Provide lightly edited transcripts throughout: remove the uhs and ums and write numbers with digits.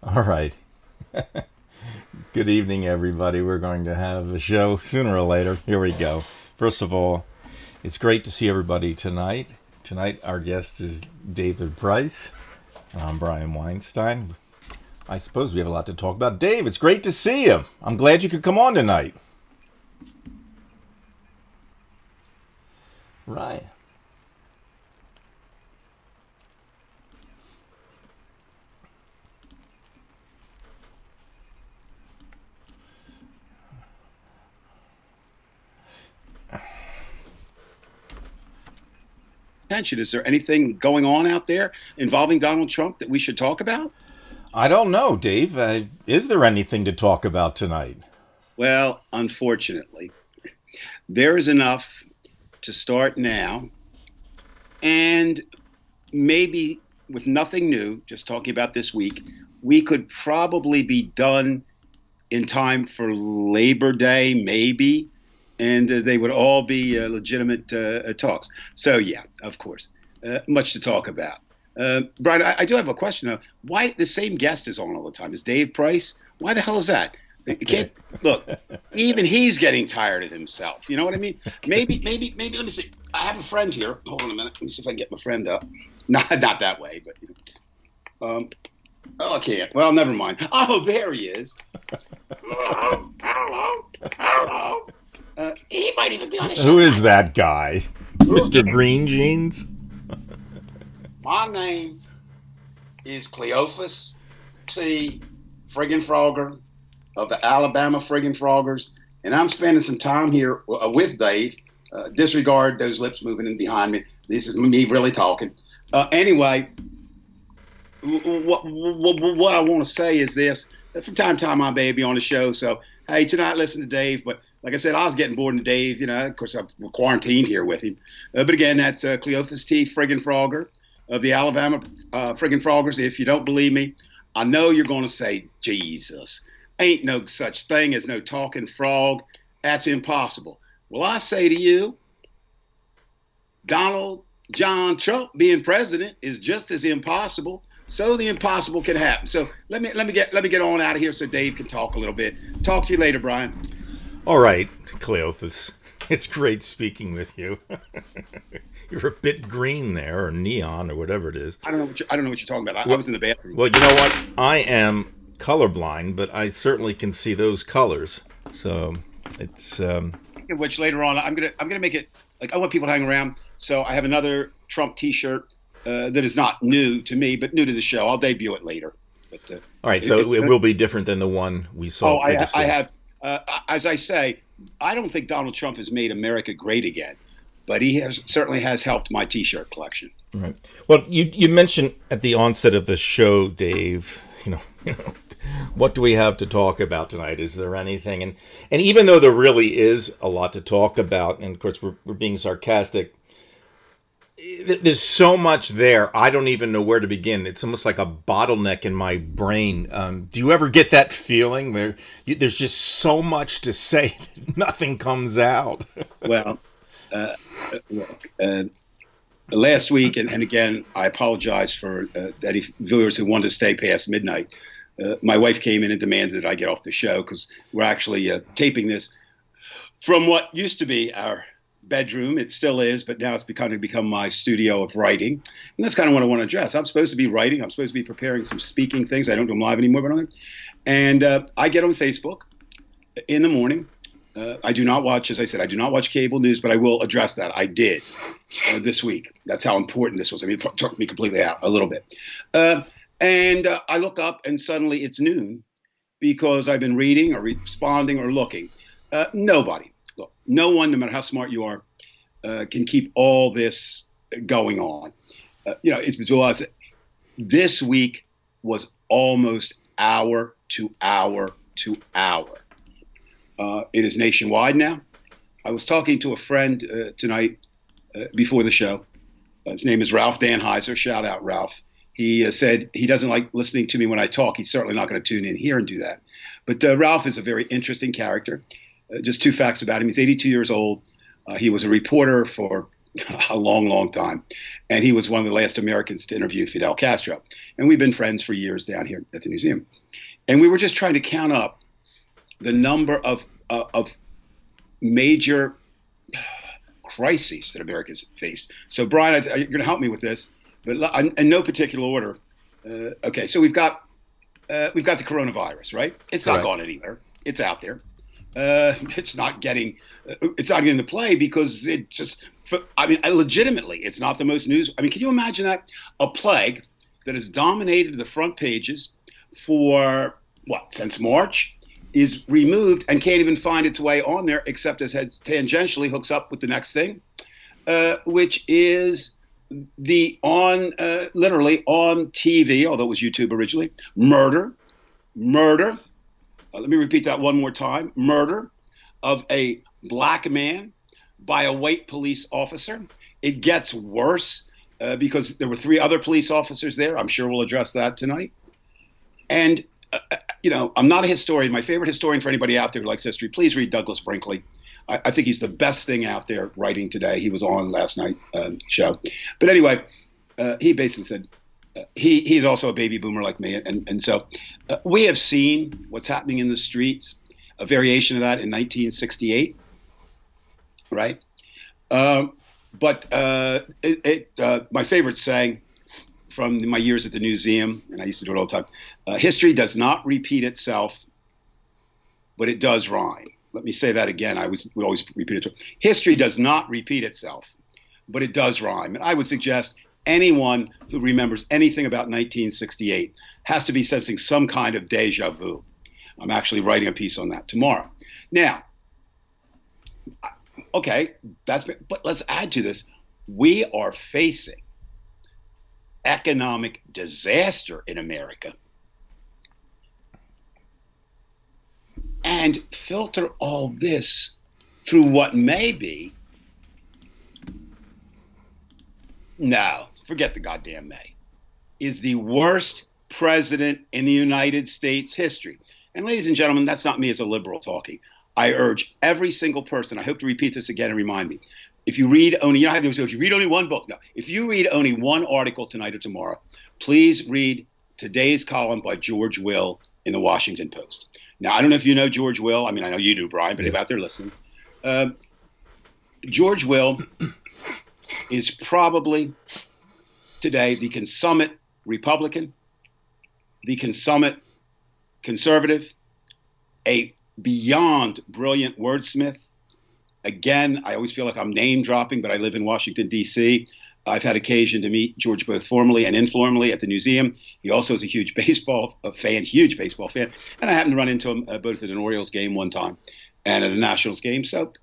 All right. Good evening, everybody. We're going to have a show sooner or later. Here we go. First of all, it's great to see everybody tonight. Tonight, our guest is David Price. I'm Brian Weinstein. I suppose we have a lot to talk about. Dave, it's great to see you. I'm glad you could come on tonight. Right. Attention. Is there anything going on out there involving Donald Trump that we should talk about? I don't know, Dave. Is there anything to talk about tonight? Well, unfortunately, there is enough to start now. And maybe with nothing new, just talking about this week, we could probably be done in time for Labor Day, maybe. And they would all be legitimate talks. So, yeah, of course, much to talk about. Brian, I do have a question, though. Why the same guest is on all the time? Is Dave Price? Why the hell is that? Can't, look, even he's getting tired of himself. You know what I mean? Maybe, let me see. I have a friend here. Hold on a minute. Let me see if I can get my friend up. Not that way, but, oh, I can't. Well, never mind. Oh, there he is. Hello. He might even be on the show. Who is that guy? Mr. Green Jeans? My name is Cleophas T. Friggin' Frogger of the Alabama Friggin' Froggers, and I'm spending some time here with Dave. Disregard those lips moving in behind me. This is me really talking. Anyway, what I want to say is this. From time to time, I may be on the show, so, hey, tonight listen to Dave, but like I said, I was getting bored of Dave. Of course, I'm quarantined here with him. But again, that's Cleophas T. Friggin' Frogger of the Alabama Friggin' Froggers. If you don't believe me, I know you're going to say, Jesus, ain't no such thing as no talking frog. That's impossible. Well, I say to you, Donald John Trump being president is just as impossible. So the impossible can happen. So let me get on out of here so Dave can talk a little bit. Talk to you later, Brian. All right, Cleophas. It's great speaking with you. You're a bit green there, or neon, or whatever it is. I don't know what you're talking about. I was in the bathroom. Well, you know what? I am colorblind, but I certainly can see those colors. So it's. Which later on, I'm gonna make it like I want people to hang around. So I have another Trump T-shirt that is not new to me, but new to the show. I'll debut it later. But, all right, so it will be different than the one we saw previously. I have. As I say, I don't think Donald Trump has made America great again, but he certainly has helped my T-shirt collection. Right. Well, you mentioned at the onset of the show, Dave, what do we have to talk about tonight? Is there anything? And even though there really is a lot to talk about, and of course we're being sarcastic, there's so much there. I don't even know where to begin. It's almost like a bottleneck in my brain. Do you ever get that feeling where there's just so much to say that nothing comes out? Well, look, last week, and again, I apologize for any viewers who wanted to stay past midnight. My wife came in and demanded that I get off the show because we're actually taping this from what used to be our bedroom. It still is, but now it's become my studio of writing. And that's kind of what I want to address. I'm supposed to be writing. I'm supposed to be preparing some speaking things. I don't do them live anymore, but and I get on Facebook in the morning. I do not watch, as I said, I do not watch cable news, but I will address that. I did this week. That's how important this was. I mean, it took me completely out a little bit. And I look up and suddenly it's noon because I've been reading or responding or looking. Nobody, look, no one, no matter how smart you are, can keep all this going on. It's because this week was almost hour to hour to hour. It is nationwide now. I was talking to a friend tonight before the show. His name is Ralph Danheiser. Shout out, Ralph. He said he doesn't like listening to me when I talk. He's certainly not going to tune in here and do that. But Ralph is a very interesting character. Just two facts about him. He's 82 years old. He was a reporter for a long, long time. And he was one of the last Americans to interview Fidel Castro. And we've been friends for years down here at the museum. And we were just trying to count up the number of major crises that America's faced. So, Brian, you're going to help me with this, but in no particular order. Okay, so we've got the coronavirus, right? It's not gone anywhere. It's out there. It's not getting the play because it just. Legitimately, it's not the most news. I mean, can you imagine that? A plague that has dominated the front pages for since March is removed and can't even find its way on there except as it tangentially hooks up with the next thing, which is literally on TV, although it was YouTube originally, murder. Let me repeat that one more time. Murder of a black man by a white police officer. It gets worse because there were 3 other police officers there. I'm sure we'll address that tonight. And I'm not a historian. My favorite historian for anybody out there who likes history, please read Douglas Brinkley. I think he's the best thing out there writing today. He was on last night's show. But anyway, he basically said he's also a baby boomer like me. And so we have seen what's happening in the streets, a variation of that in 1968, right? But my favorite saying from my years at the museum, and I used to do it all the time, history does not repeat itself, but it does rhyme. Let me say that again. I would always repeat it. History does not repeat itself, but it does rhyme. And I would suggest anyone who remembers anything about 1968 has to be sensing some kind of deja vu. I'm actually writing a piece on that tomorrow. Now, okay, but let's add to this. We are facing economic disaster in America, and filter all this through what may be, no, forget the goddamn may, is the worst president in the United States history. And ladies and gentlemen, that's not me as a liberal talking. I urge every single person, I hope to repeat this again and remind me, if you read only, if you read only one book, no, if you read only one article tonight or tomorrow, please read today's column by George Will in the Washington Post. Now, I don't know if you know George Will. I mean, I know you do, Brian, but if you're out there listening, George Will is probably today the consummate Republican, the consummate conservative, a beyond brilliant wordsmith. Again, I always feel like I'm name dropping, but I live in Washington, D.C. I've had occasion to meet George both formally and informally at the museum. He also is a huge baseball fan. And I happened to run into him both at an Orioles game one time and at a Nationals game. So,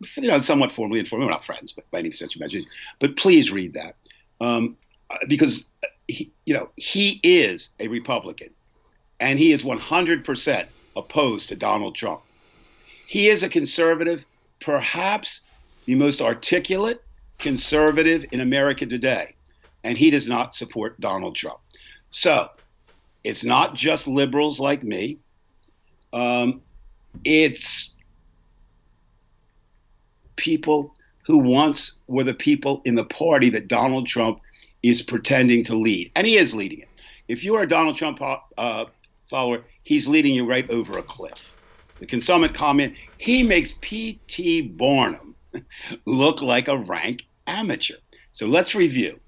somewhat formally and informally. We're not friends, but by any sense of imagination. But please read that because, he is a Republican and he is 100% opposed to Donald Trump. He is a conservative, perhaps the most articulate conservative in America today, and he does not support Donald Trump. So it's not just liberals like me. It's people who once were the people in the party that Donald Trump is pretending to lead. And he is leading it. If you are a Donald Trump follower, he's leading you right over a cliff. Can someone comment? He makes P.T. Barnum look like a rank amateur. So let's review.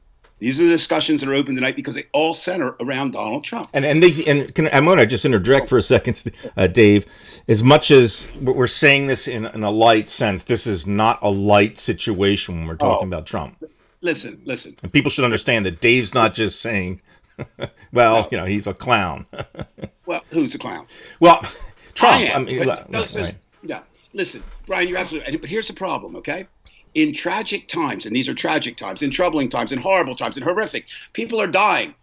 These are the discussions that are open tonight because they all center around Donald Trump. I'm going to just interject for a second, Dave. As much as we're saying this in a light sense, this is not a light situation when we're talking about Trump. Listen. And people should understand that Dave's not just saying, well, no. He's a clown. Well, who's a clown? Well, Trump. Right. No, listen, Brian, you're absolutely right. But here's the problem, okay? In tragic times, and these are tragic times, in troubling times, in horrible times, in horrific, people are dying.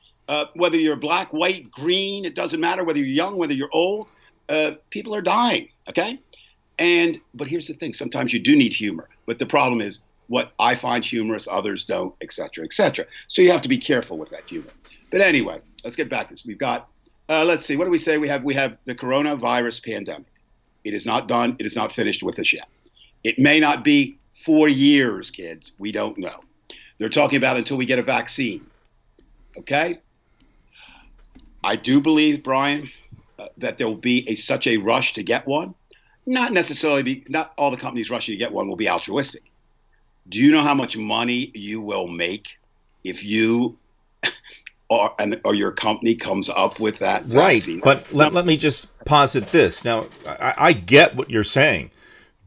Whether you're black, white, green, it doesn't matter. Whether you're young, whether you're old, people are dying, okay? But here's the thing. Sometimes you do need humor. But the problem is what I find humorous, others don't, et cetera, et cetera. So you have to be careful with that humor. But anyway, let's get back to this. We've got, let's see, what do we say? We have the coronavirus pandemic. It is not done. It is not finished with us yet. It may not be 4 years, kids. We don't know. They're talking about until we get a vaccine. Okay? I do believe, Brian, that there will be such a rush to get one. Not all the companies rushing to get one will be altruistic. Do you know how much money you will make if you or your company comes up with that vaccine? Right, but let me just posit this. Now, I get what you're saying,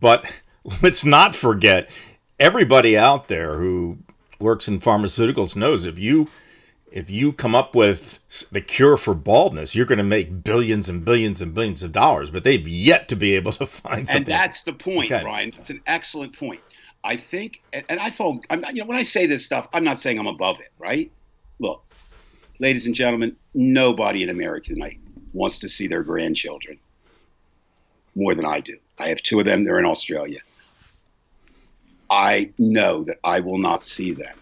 but let's not forget, everybody out there who works in pharmaceuticals knows if you come up with the cure for baldness, you're going to make billions and billions and billions of dollars, but they've yet to be able to find something. And that's the point, okay. Brian. That's an excellent point. I think, and I thought, when I say this stuff, I'm not saying I'm above it, right? Look, ladies and gentlemen, nobody in America tonight wants to see their grandchildren more than I do. I have 2 of them. They're in Australia. I know that I will not see them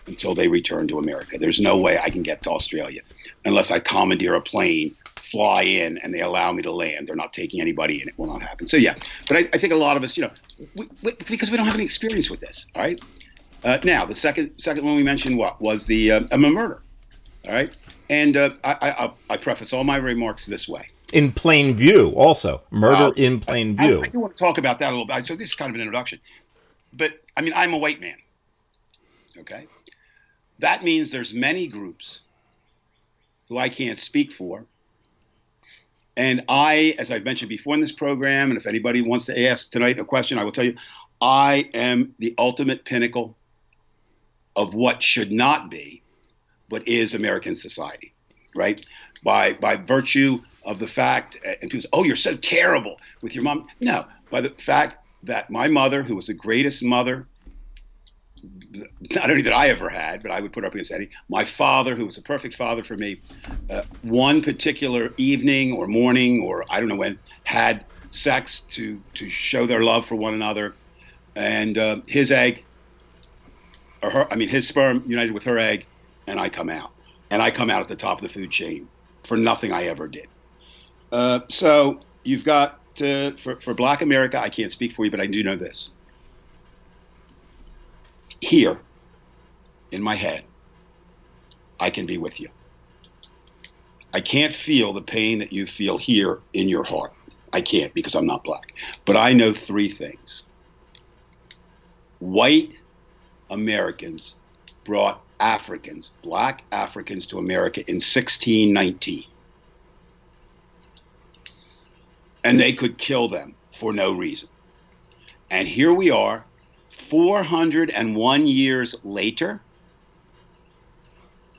until they return to America. There's no way I can get to Australia unless I commandeer a plane, fly in, and they allow me to land. They're not taking anybody in. It will not happen. So, yeah. But I think a lot of us, because we don't have any experience with this, all right? Now, the second one we mentioned was the a murder, all right? And I preface all my remarks this way. In plain view, also. Murder in plain view. I do want to talk about that a little bit. So this is kind of an introduction. But, I'm a white man, okay? That means there's many groups who I can't speak for. And as I've mentioned before in this program, and if anybody wants to ask tonight a question, I will tell you, I am the ultimate pinnacle of what should not be, but is American society, right? By virtue of the fact, and people say, oh, you're so terrible with your mom. No, by the fact that my mother, who was the greatest mother, not only that I ever had, but I would put up against any, my father, who was a perfect father for me, one particular evening or morning, or I don't know when, had sex to show their love for one another. And his egg, his sperm united with her egg, and I come out. And I come out at the top of the food chain for nothing I ever did. So you've got, for Black America, I can't speak for you, but I do know this. Here, in my head, I can be with you. I can't feel the pain that you feel here in your heart. I can't because I'm not black. But I know 3 things. White Americans brought Africans, black Africans, to America in 1619. And they could kill them for no reason. And here we are, 401 years later,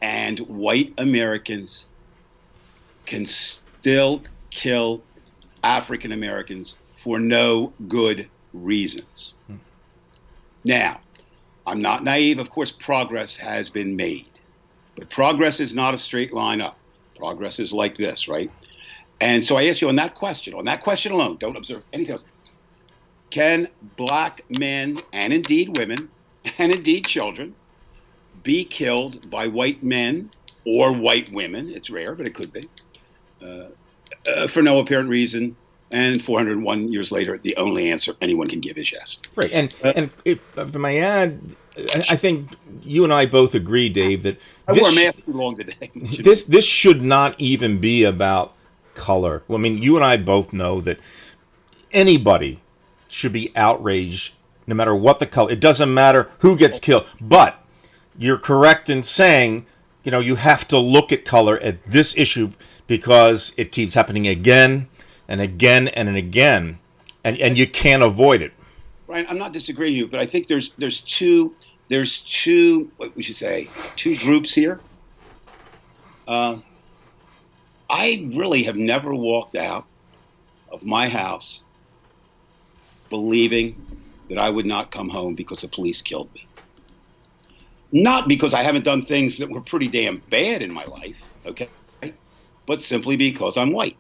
and white Americans can still kill African Americans for no good reasons. Now, I'm not naive. Of course, progress has been made. But progress is not a straight line up. Progress is like this, right? And so I ask you on that question alone, don't observe anything else. Can black men, and indeed women, and indeed children, be killed by white men or white women. It's rare, but it could be, for no apparent reason. And 401 years later, the only answer anyone can give is yes. Right, and if I may add, I think you and I both agree, Dave, that I wore a mask too long today. this should not even be about color. I mean, you and I both know that anybody should be outraged, no matter what the color. It doesn't matter who gets killed. But you're correct in saying, you have to look at color at this issue because it keeps happening again and again and again, and you can't avoid it. Ryan, I'm not disagreeing with you, but I think there's two what we should say, two groups here. I really have never walked out of my house believing that I would not come home because the police killed me. Not because I haven't done things that were pretty damn bad in my life, okay, but simply because I'm white.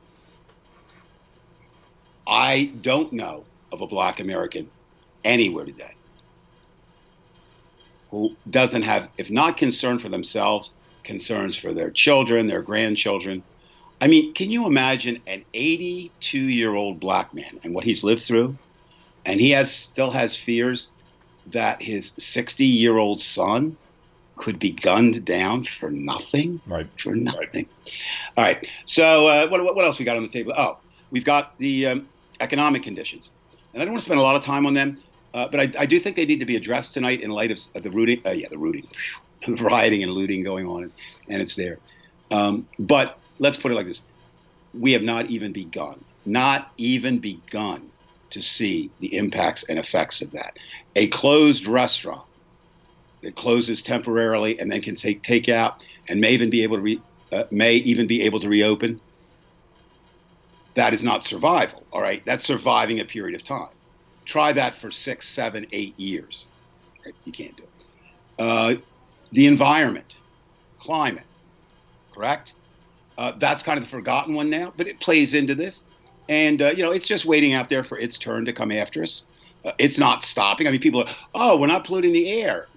I don't know of a black American anywhere today who doesn't have, if not concern for themselves, concerns for their children, their grandchildren. I mean, can you imagine an 82-year-old black man and what he's lived through? And he still has fears that his 60-year-old son could be gunned down for nothing? Right. For nothing. All right. So what else we got on the table? Oh, we've got the economic conditions. And I don't want to spend a lot of time on them, but I do think they need to be addressed tonight in light of the rooting, the rioting and looting going on, and it's there. But let's put it like this. We have not even begun to see the impacts and effects of that. A closed restaurant that closes temporarily and then can take takeout and may even be able to reopen. That is not survival. All right, that's surviving a period of time. Try that for 6, 7, 8 years. Right? You can't do it. The environment, climate, correct? That's kind of the forgotten one now, but it plays into this. And, it's just waiting out there for its turn to come after us. It's not stopping. I mean, people are, we're not polluting the air,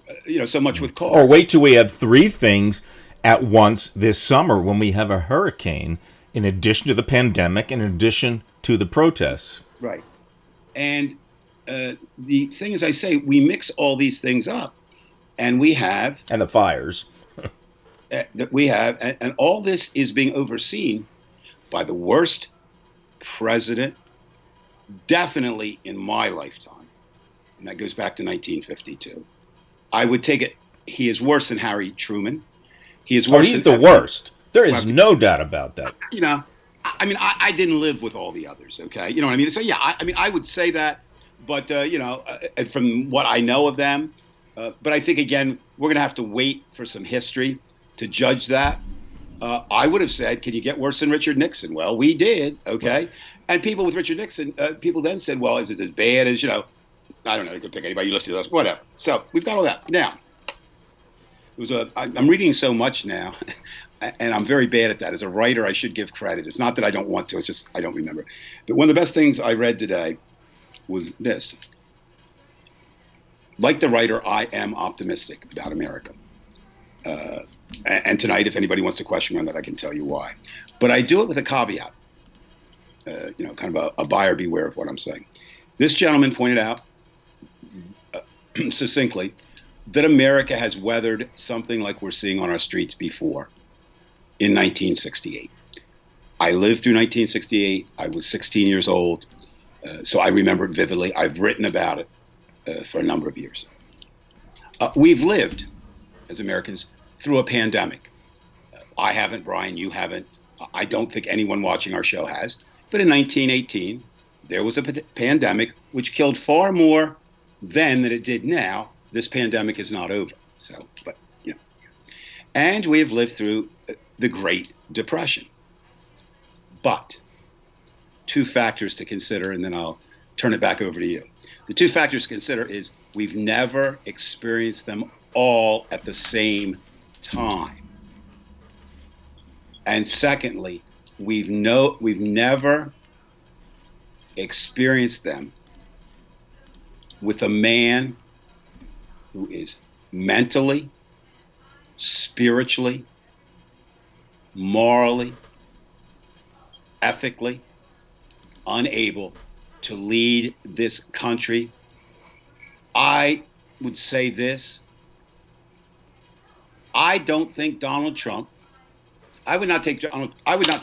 so much with cars. Or wait till we have three things at once this summer when we have a hurricane, in addition to the pandemic, in addition to the protests. Right. And the thing is, I say, we mix all these things up, and we have... And the fires. that we have, and all this is being overseen by the worst president, definitely in my lifetime. And that goes back to 1952. I would take it, he is worse than Harry Truman. He is worse. He's the worst. There is no doubt about that. I mean, I didn't live with all the others, okay? You know what I mean? So, yeah, I would say that, but, from what I know of them, but I think, again, we're going to have to wait for some history to judge that. I would have said, can you get worse than Richard Nixon? Well, we did, okay? And people with Richard Nixon, people then said, well, is it as bad as, I don't know, you could pick anybody, you listen to us, whatever. So we've got all that. Now, I'm reading so much now, and I'm very bad at that. As a writer, I should give credit. It's not that I don't want to, it's just I don't remember. But one of the best things I read today was this. Like the writer, I am optimistic about America. And tonight, if anybody wants to question me on that, I can tell you why. But I do it with a caveat, kind of a buyer beware of what I'm saying. This gentleman pointed out succinctly that America has weathered something like we're seeing on our streets before in 1968. I lived through 1968. I was 16 years old, so I remember it vividly. I've written about it for a number of years. We've lived, as Americans, through a pandemic. I haven't, Brian, you haven't. I don't think anyone watching our show has. But in 1918, there was a pandemic which killed far more then than it did now. This pandemic is not over. So, but, And we have lived through the Great Depression. But two factors to consider, and then I'll turn it back over to you. The two factors to consider is we've never experienced them all at the same time. And secondly, we've never experienced them with a man who is mentally, spiritually, morally, ethically unable to lead this country. I would say this. I don't think Donald Trump, I would not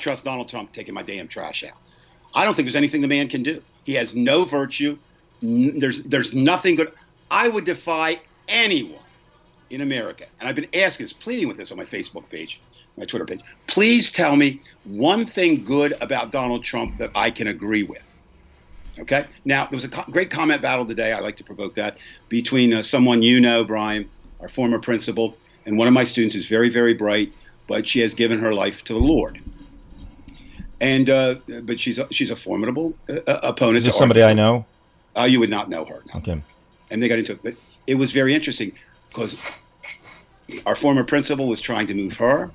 trust Donald Trump taking my damn trash out. I don't think there's anything the man can do. He has no virtue. There's nothing good. I would defy anyone in America, and I've been asking, pleading with this on my Facebook page, my Twitter page. Please tell me one thing good about Donald Trump that I can agree with. Okay. Now, there was a great comment battle today. I like to provoke that between someone Brian, our former principal, and one of my students who's very, very bright, but she has given her life to the Lord. And but she's a formidable opponent. Is this somebody I know? You would not know her. No. Okay. And they got into it, but it was very interesting because our former principal was trying to move her.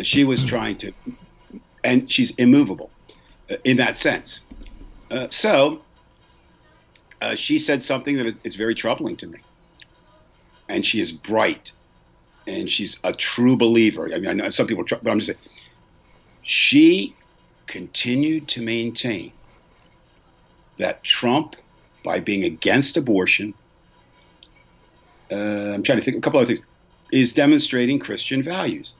She was trying to, and she's immovable in that sense. So she said something that is very troubling to me. And she is bright, and she's a true believer. I mean, I know some people, but I'm just saying, she continued to maintain that Trump, by being against abortion, I'm trying to think of a couple other things, is demonstrating Christian values.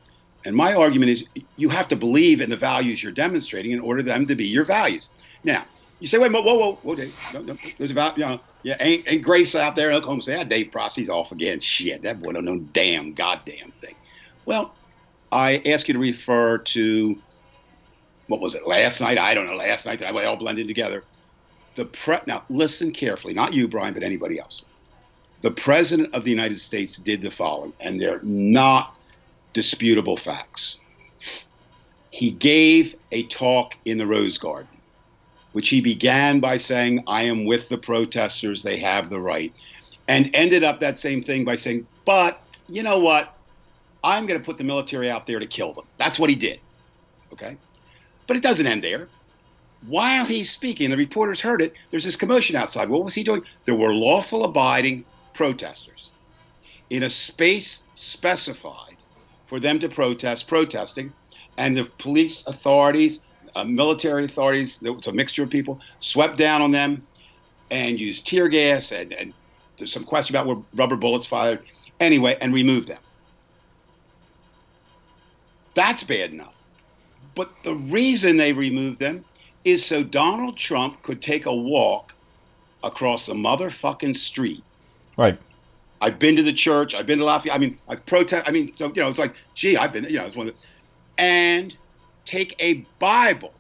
And my argument is you have to believe in the values you're demonstrating in order for them to be your values. Now, you say, wait, whoa, Dave. No, there's about, ain't Grace out there in Oklahoma say, Dave Prossy's off again. Shit, that boy don't know damn goddamn thing. Well, I ask you to refer to, what was it, last night? I don't know, last night, that I all blended together. Now, listen carefully, not you, Brian, but anybody else. The President of the United States did the following, and they're not disputable facts. He gave a talk in the Rose Garden, which he began by saying, I am with the protesters, they have the right, and ended up that same thing by saying, but you know what? I'm going to put the military out there to kill them. That's what he did. Okay? But it doesn't end there. While he's speaking, the reporters heard it, there's this commotion outside. What was he doing? There were lawful abiding protesters in a space specified for them to protesting, and the police authorities, military authorities, there was a mixture of people, swept down on them and used tear gas, and there's some question about where rubber bullets fired, anyway, and removed them. That's bad enough. But the reason they removed them is so Donald Trump could take a walk across the motherfucking street. Right. I've been to the church. I've been to Lafayette. I mean, I've protested. I mean, so, it's like, gee, I've been, it's one of the, and take a Bible.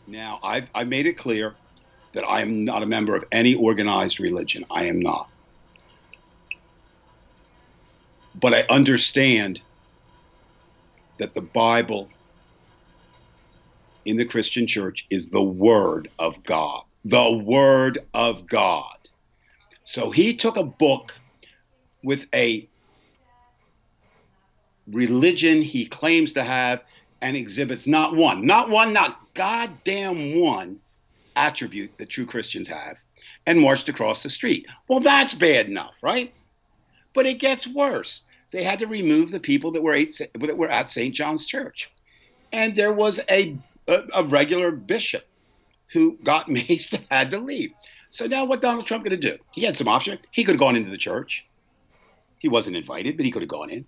Now, I've made it clear that I am not a member of any organized religion. I am not. But I understand that the Bible in the Christian church is the Word of God. The Word of God. So he took a book with a religion he claims to have and exhibits not goddamn one attribute that true Christians have, and marched across the street. Well, that's bad enough, right? But it gets worse. They had to remove the people that were at St. John's Church. And there was a regular bishop who got maced and had to leave. So now what Donald Trump going to do? He had some options. He could have gone into the church. He wasn't invited, but he could have gone in.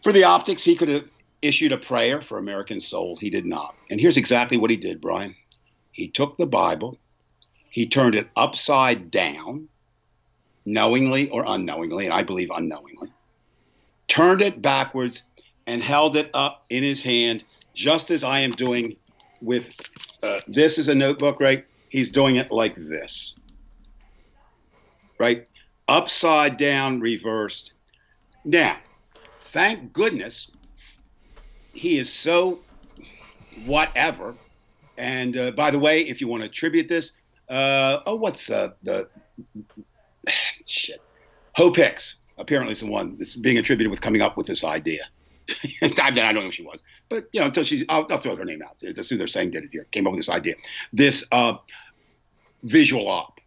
For the optics, he could have issued a prayer for American soul. He did not. And here's exactly what he did, Brian. He took the Bible. He turned it upside down, knowingly or unknowingly, and I believe unknowingly. Turned it backwards and held it up in his hand, just as I am doing with this is a notebook, right? He's doing it like this, right? Upside down, reversed. Now, thank goodness he is so whatever. And by the way, if you want to attribute this, what's the shit? Hope Hicks apparently is the one that's being attributed with coming up with this idea. I don't know who she was, but until I'll throw her name out. That's who they're saying did it here. Came up with this idea, this visual op.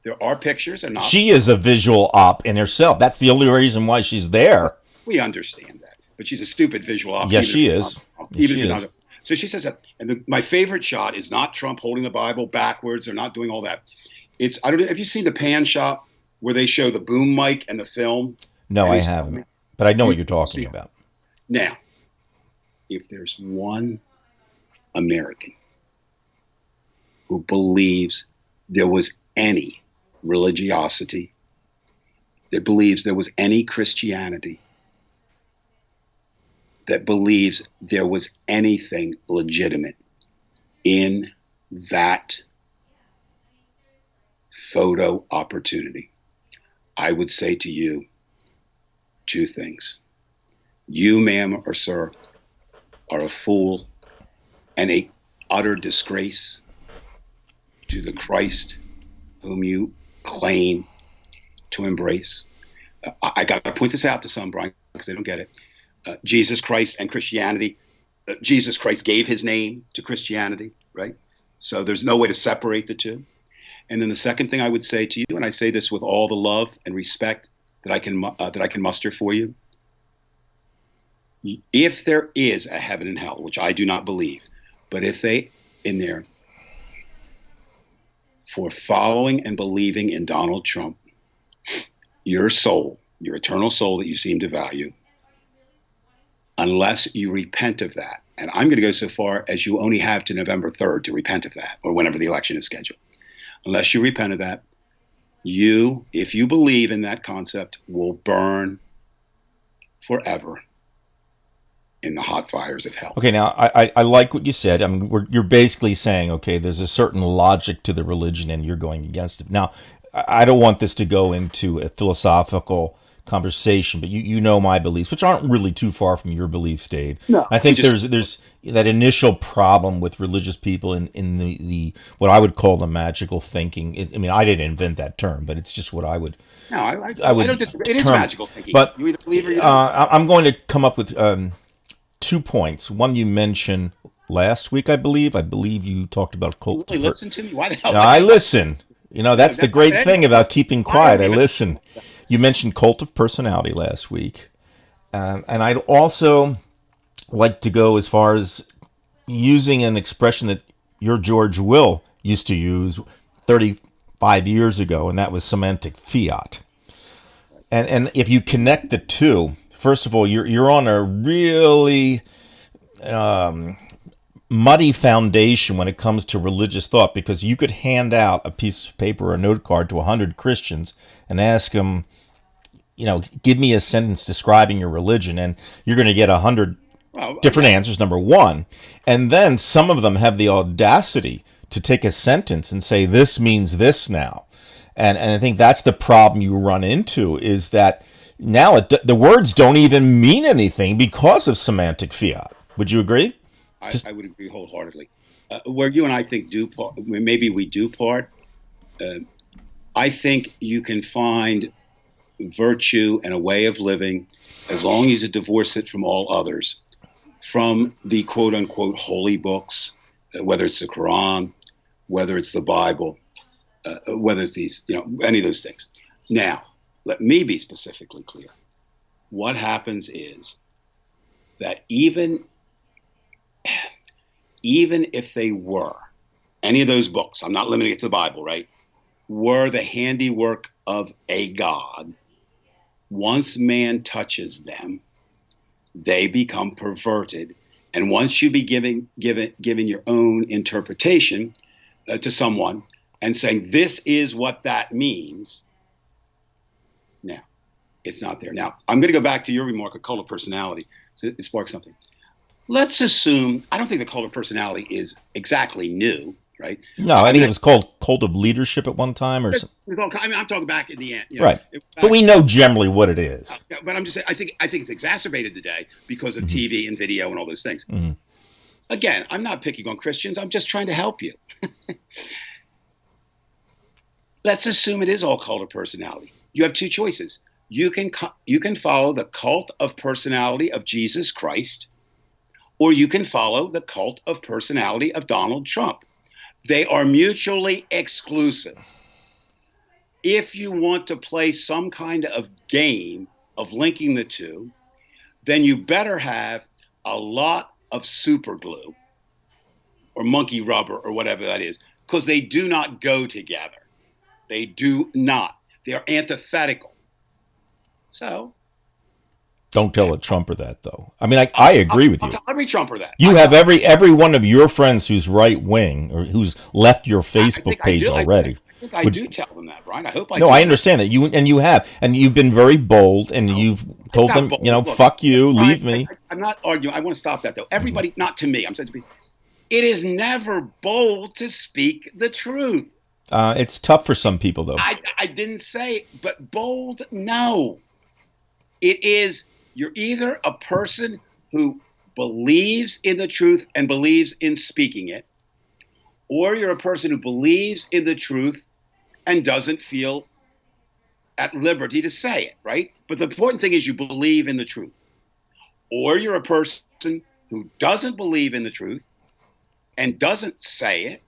There are pictures enough. She is a visual op in herself. That's the only reason why she's there. We understand that, but she's a stupid visual op. Yes, she is. Even if you're not. So she says that. And my favorite shot is not Trump holding the Bible backwards. They're not doing all that. It's, I don't know, have you seen the pan shot where they show the boom mic and the film? No, I haven't. But I know what you're talking about. Now, if there's one American who believes there was any religiosity, that believes there was any Christianity, that believes there was anything legitimate in that photo opportunity, I would say to you two things. You, ma'am or sir, are a fool and a utter disgrace to the Christ whom you claim to embrace. I got to point this out to some, Brian, because they don't get it. Jesus Christ and Christianity. Jesus Christ gave his name to Christianity, right? So there's no way to separate the two. And then the second thing I would say to you, and I say this with all the love and respect that I can muster for you, if there is a heaven and hell, which I do not believe, but if they in there for following and believing in Donald Trump, your soul, your eternal soul that you seem to value, unless you repent of that, and I'm going to go so far as you only have to November 3rd to repent of that, or whenever the election is scheduled. Unless you repent of that, you, if you believe in that concept, will burn forever in the hot fires of hell. Okay, now I like what you said. I mean, you're basically saying, okay, there's a certain logic to the religion, and you're going against it. Now, I don't want this to go into a philosophical conversation, but you know my beliefs, which aren't really too far from your beliefs, Dave. No, I think there's that initial problem with religious people in the what I would call the magical thinking. I mean, I didn't invent that term, but it's just what I would. No, I don't disagree. It is magical thinking. But you either believe or you don't. I'm going to come up with 2 points. One you mentioned last week, I believe. I believe you talked about cult. Really listen to me? Why the hell? No, I listen. You know, that's the great thing about keeping quiet. I listen. You mentioned cult of personality last week. And I'd also like to go as far as using an expression that your George Will used to use 35 years ago, and that was semantic fiat. And if you connect the two, first of all, you're on a really muddy foundation when it comes to religious thought, because you could hand out a piece of paper or a note card to 100 Christians and ask them, give me a sentence describing your religion, and you're going to get 100 different answers, number one. And then some of them have the audacity to take a sentence and say, this means this now. And I think that's the problem you run into, is that now the words don't even mean anything because of semantic fiat. Would you agree? I would agree wholeheartedly. Where you and I think maybe we do part, I think you can find virtue and a way of living as long as you divorce it from all others, from the quote-unquote holy books, whether it's the Quran, whether it's the Bible, whether it's these, any of those things. Now, let me be specifically clear. What happens is that even if they were, any of those books, I'm not limiting it to the Bible, right, were the handiwork of a God, once man touches them, they become perverted. And once you be giving your own interpretation to someone and saying, this is what that means, now, it's not there. Now, I'm going to go back to your remark, a cult of personality. So it sparks something. Let's assume, I don't think the cult of personality is exactly new, right? No, I think it was called cult of leadership at one time, or something. I'm talking back in the end, right? But we know generally what it is. But I'm just saying, I think it's exacerbated today because of TV and video and all those things. Mm-hmm. Again, I'm not picking on Christians. I'm just trying to help you. Let's assume it is all cult of personality. You have two choices. You can follow the cult of personality of Jesus Christ, or you can follow the cult of personality of Donald Trump. They are mutually exclusive. if you want to play some kind of game of linking the two, then you better have a lot of super glue or monkey rubber or whatever that is, because they do not go together. They do not. They are antithetical. So Don't tell a Trumper that, though. I mean, I agree with you. I'll tell every Trumper that. You have every one of your friends who's right wing or who's left your Facebook page already. I think I do tell them that, Brian. I hope I No, do. I understand that. You have. And you've been very bold, and you've told them, bold. Look, fuck you, Brian, leave me. I'm not arguing. I want to stop that, though. Everybody, not to me. I'm saying to me, it is never bold to speak the truth. It's tough for some people, though. I didn't say, but bold, no. It is, you're either a person who believes in the truth and believes in speaking it, or you're a person who believes in the truth and doesn't feel at liberty to say it, right? But the important thing is you believe in the truth. Or you're a person who doesn't believe in the truth and doesn't say it,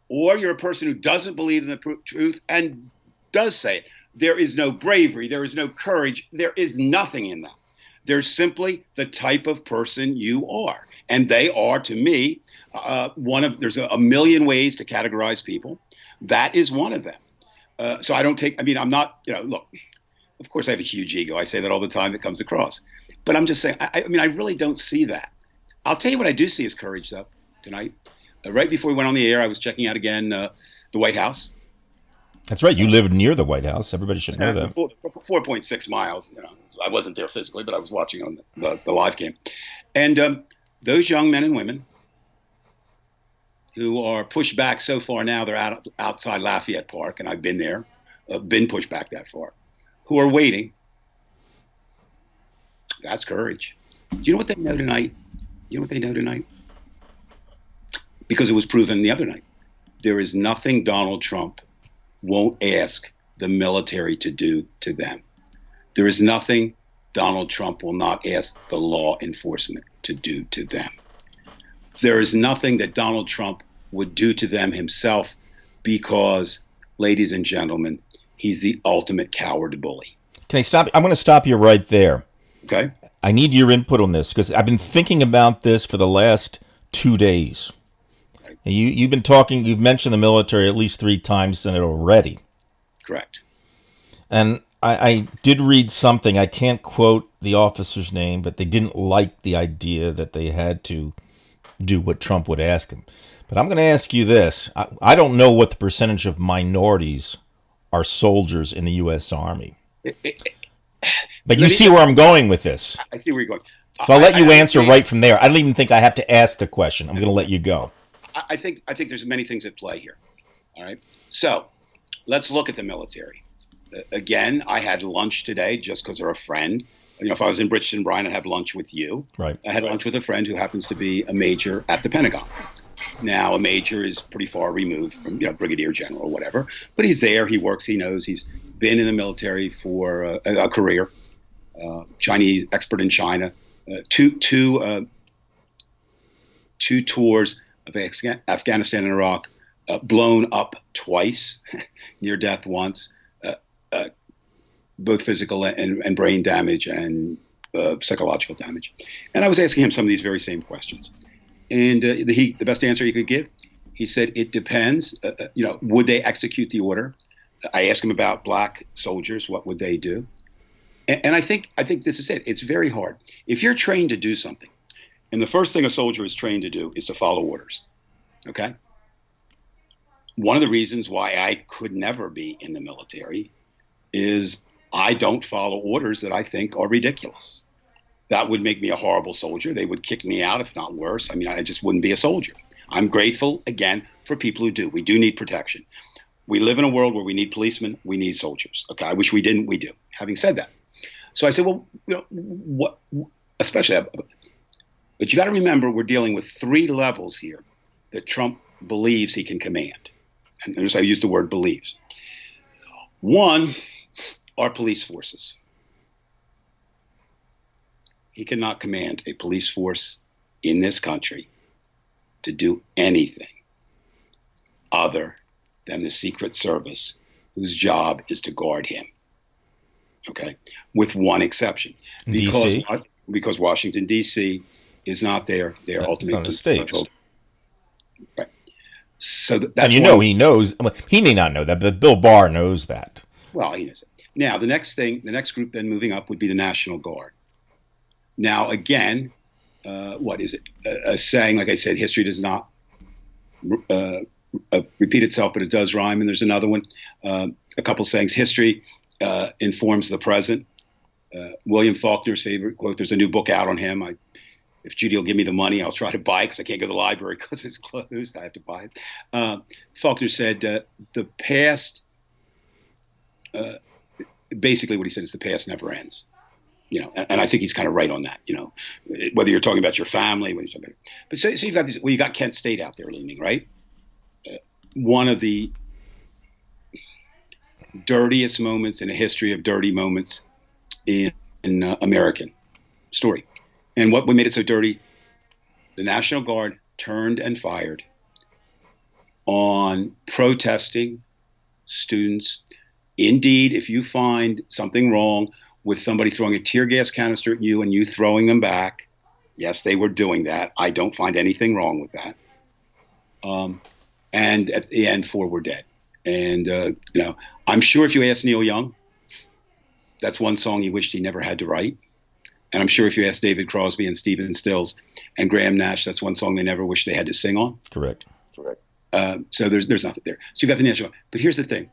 or you're a person who doesn't believe in the truth and does say it. There is no bravery. There is no courage. There is nothing in that. There's simply the type of person you are. And they are, to me, there's a million ways to categorize people. That is one of them. So I'm not, look, of course I have a huge ego. I say that all the time. It comes across. But I'm just saying, I really don't see that. I'll tell you what I do see is courage, though, tonight. Right before we went on the air, I was checking out again the White House. That's right. You live near the White House. Everybody should know that. 4.6 miles. I wasn't there physically, but I was watching on the live game. And those young men and women who are pushed back so far now, they're outside Lafayette Park, and I've been there, been pushed back that far, who are waiting. That's courage. Do you know what they know tonight? Because it was proven the other night. There is nothing Donald Trump won't ask the military to do to them. There is nothing Donald Trump will not ask the law enforcement to do to them. There is nothing that Donald Trump would do to them himself because, ladies and gentlemen, he's the ultimate coward bully. Can I stop? I'm going to stop you right there. Okay. I need your input on this because I've been thinking about this for the last 2 days. And you've been talking, you've mentioned the military at least 3 times in it already. Correct. And I did read something, I can't quote the officer's name, but they didn't like the idea that they had to do what Trump would ask them. But I'm going to ask you this. I don't know what the percentage of minorities are soldiers in the U.S. Army. But you see where I'm going with this. I see where you're going. So I'll let you answer right from there. I don't even think I have to ask the question. I'm going to let you go. I think there's many things at play here. All right. So let's look at the military. Again, I had lunch today just because they're a friend. If I was in Bridgeton, Brian, I'd have lunch with you. Right. I had lunch with a friend who happens to be a major at the Pentagon. Now, a major is pretty far removed from, brigadier general or whatever. But he's there. He works. He knows. He's been in the military for a career. Chinese expert in China. Two tours of Afghanistan and Iraq, blown up twice, near death once, both physical and brain damage and psychological damage. And I was asking him some of these very same questions. And the best answer he could give, he said, it depends. Would they execute the order? I asked him about black soldiers. What would they do? And I think this is it. It's very hard. If you're trained to do something, and the first thing a soldier is trained to do is to follow orders. Okay? One of the reasons why I could never be in the military is I don't follow orders that I think are ridiculous. That would make me a horrible soldier. They would kick me out, if not worse. I just wouldn't be a soldier. I'm grateful, again, for people who do. We do need protection. We live in a world where we need policemen. We need soldiers. Okay? I wish we didn't. We do. Having said that. So I said, well, what, especially, but you got to remember we're dealing with 3 levels here that Trump believes he can command. And notice I use the word believes. One, are police forces. He cannot command a police force in this country to do anything other than the Secret Service, whose job is to guard him. Okay, with one exception, DC? because Washington D.C. is not their ultimate. It's not a state. Right. So that's and he knows. He may not know that, but Bill Barr knows that. Well, he knows it. Now, the next group then moving up would be the National Guard. Now, again, what is it? A saying, like I said, history does not repeat itself, but it does rhyme. And there's another one, a couple sayings. History informs the present. William Faulkner's favorite quote. There's a new book out on him. If Judy will give me the money, I'll try to buy it because I can't go to the library because it's closed. I have to buy it. Faulkner said the past, basically what he said is the past never ends. And I think he's kind of right on that, whether you're talking about your family, but so you've got these, you got Kent State out there looming, right? One of the dirtiest moments in a history of dirty moments in American story. And what made it so dirty? The National Guard turned and fired on protesting students. Indeed, if you find something wrong with somebody throwing a tear gas canister at you and you throwing them back, yes, they were doing that. I don't find anything wrong with that. And at the end, 4 were dead. And, I'm sure if you ask Neil Young, that's one song he wished he never had to write. And I'm sure if you ask David Crosby and Stephen Stills and Graham Nash, that's one song they never wish they had to sing on. Correct. So there's nothing there. So you've got the National Guard. But here's the thing.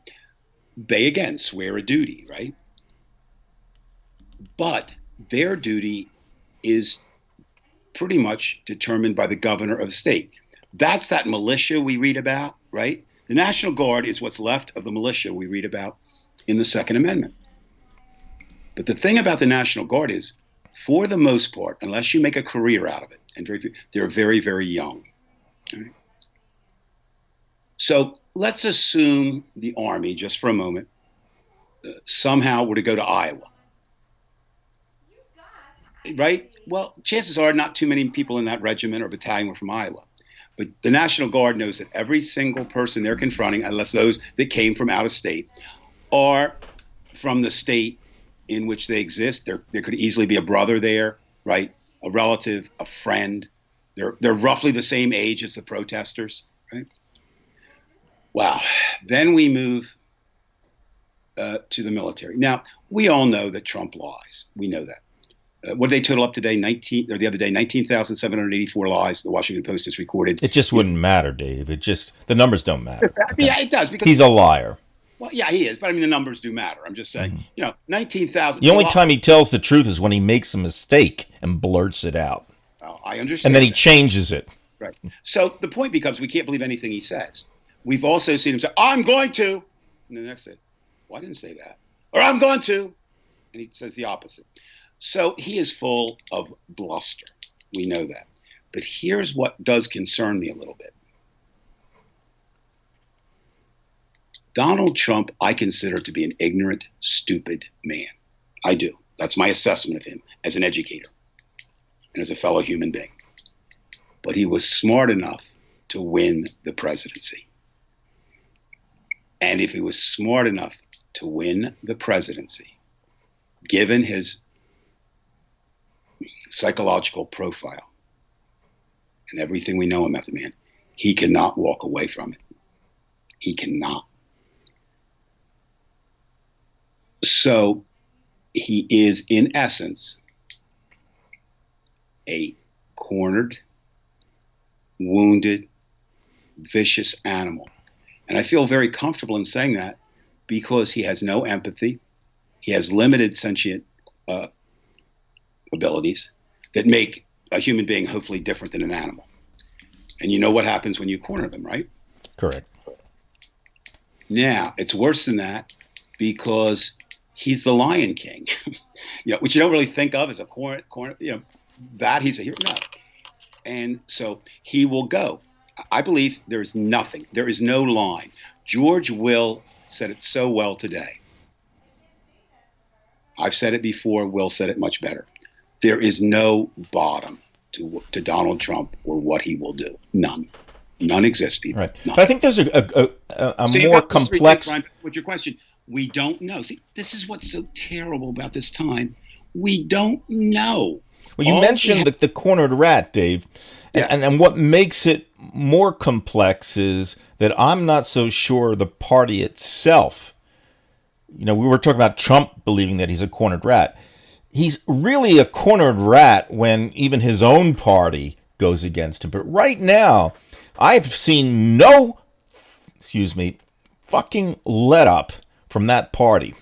They, again, swear a duty, right? But their duty is pretty much determined by the governor of the state. That's that militia we read about, right? The National Guard is what's left of the militia we read about in the Second Amendment. But the thing about the National Guard is, for the most part, unless you make a career out of it, and they're very, very young. Right? So let's assume the Army, just for a moment, somehow were to go to Iowa. Right? Well, chances are not too many people in that regiment or battalion were from Iowa. But the National Guard knows that every single person they're confronting, unless those that came from out of state, are from the state in which they exist. There could easily be a brother there, right? A relative, a friend. They're roughly the same age as the protesters, right? Wow. Then we move to the military. Now, we all know that Trump lies. We know that. What did they total up today? The other day, 19,784 lies the Washington Post has recorded. It just wouldn't matter, Dave. The numbers don't matter. Okay? Yeah, it does. Because he's a liar. Well, yeah, he is. But I mean, the numbers do matter. I'm just saying, 19,000. The only time he tells the truth is when he makes a mistake and blurts it out. Oh, I understand. And then he changes it. Right. So the point becomes we can't believe anything he says. We've also seen him say, I'm going to. And the next day, well, I didn't say that. Or I'm going to. And he says the opposite. So he is full of bluster. We know that. But here's what does concern me a little bit. Donald Trump, I consider to be an ignorant, stupid man. I do. That's my assessment of him as an educator and as a fellow human being. But he was smart enough to win the presidency. And if he was smart enough to win the presidency, given his psychological profile and everything we know about the man, he cannot walk away from it. He cannot. So he is, in essence, a cornered, wounded, vicious animal. And I feel very comfortable in saying that because he has no empathy. He has limited sentient abilities that make a human being hopefully different than an animal. And you know what happens when you corner them, right? Correct. Now, it's worse than that because he's the Lion King, which you don't really think of as a corner, that he's a hero. No. And so he will go. I believe there is nothing. There is no line. George Will said it so well today. I've said it before. Will said it much better. There is no bottom to Donald Trump or what he will do. None. None exist, people. Right. None. But I think there's a So you've more got those three complex. things, Brian, with your question, we don't know. See, this is what's so terrible about this time. We don't know. Well, you All we mentioned have- the cornered rat, Dave, Yeah. and what makes it more complex is that I'm not so sure the party itself. We were talking about Trump believing that he's a cornered rat. He's really a cornered rat when even his own party goes against him. But right now, I've seen no, fucking let up from that party.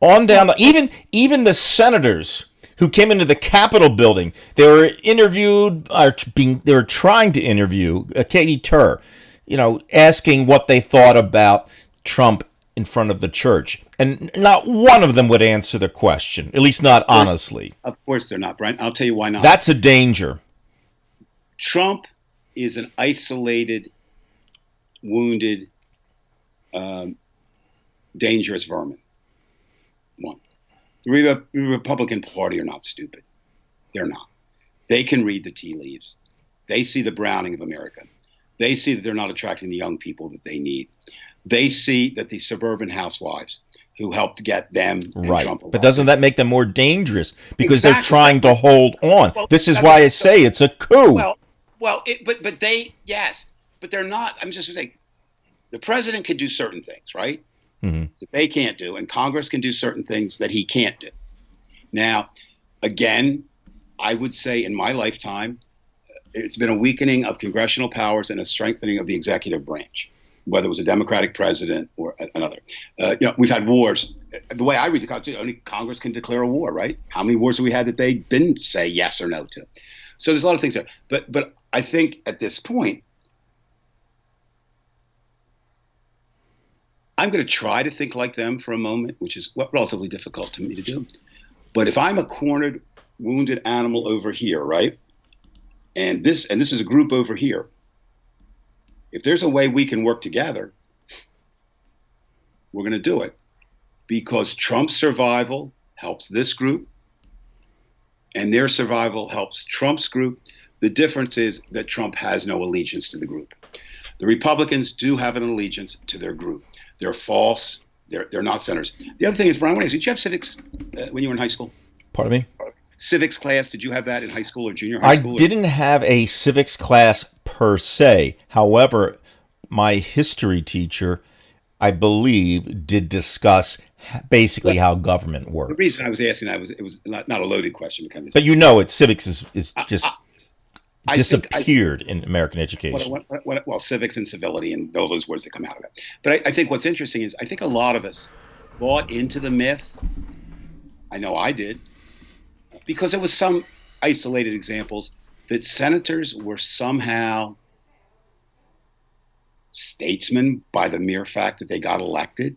On down, even the senators who came into the Capitol building, they were interviewed, they were trying to interview Katie Tur, asking what they thought about Trump in front of the church. And not one of them would answer the question, at least not honestly. Of course they're not, Brian. I'll tell you why not. That's a danger. Trump is an isolated, wounded, dangerous vermin. One. The Republican Party are not stupid. They're not. They can read the tea leaves. They see the browning of America. They see that they're not attracting the young people that they need. They see that the suburban housewives who helped get them and Right. Trump But doesn't that make them more dangerous? Because they're Exactly. trying to hold on. Well, This is why I say it's a coup. But they, yes, but they're not. I'm just saying, the president can do certain things, right? Mm-hmm. That they can't do, and Congress can do certain things that he can't do. Now, again, I would say in my lifetime, it's been a weakening of congressional powers and a strengthening of the executive branch, whether it was a Democratic president or another. We've had wars. The way I read the Constitution, only Congress can declare a war, right? How many wars have we had that they didn't say yes or no to? So there's a lot of things there. But I think at this point, I'm going to try to think like them for a moment, which is relatively difficult to me to do. But if I'm a cornered, wounded animal over here, right? And this is a group over here. If there's a way we can work together, we're going to do it. Because Trump's survival helps this group, and their survival helps Trump's group. The difference is that Trump has no allegiance to the group. The Republicans do have an allegiance to their group. They're false. They're not senators. The other thing is, Brian, did you have civics when you were in high school? Pardon me? Civics class, did you have that in high school or junior high school? I didn't have a civics class per se. However, my history teacher, I believe, did discuss basically how government works. The reason I was asking that was it was not a loaded question. But civics is just disappeared in American education. Well, civics and civility and all those words that come out of it. But I think what's interesting is I think a lot of us bought into the myth. I know I did. Because there was some isolated examples that senators were somehow statesmen by the mere fact that they got elected,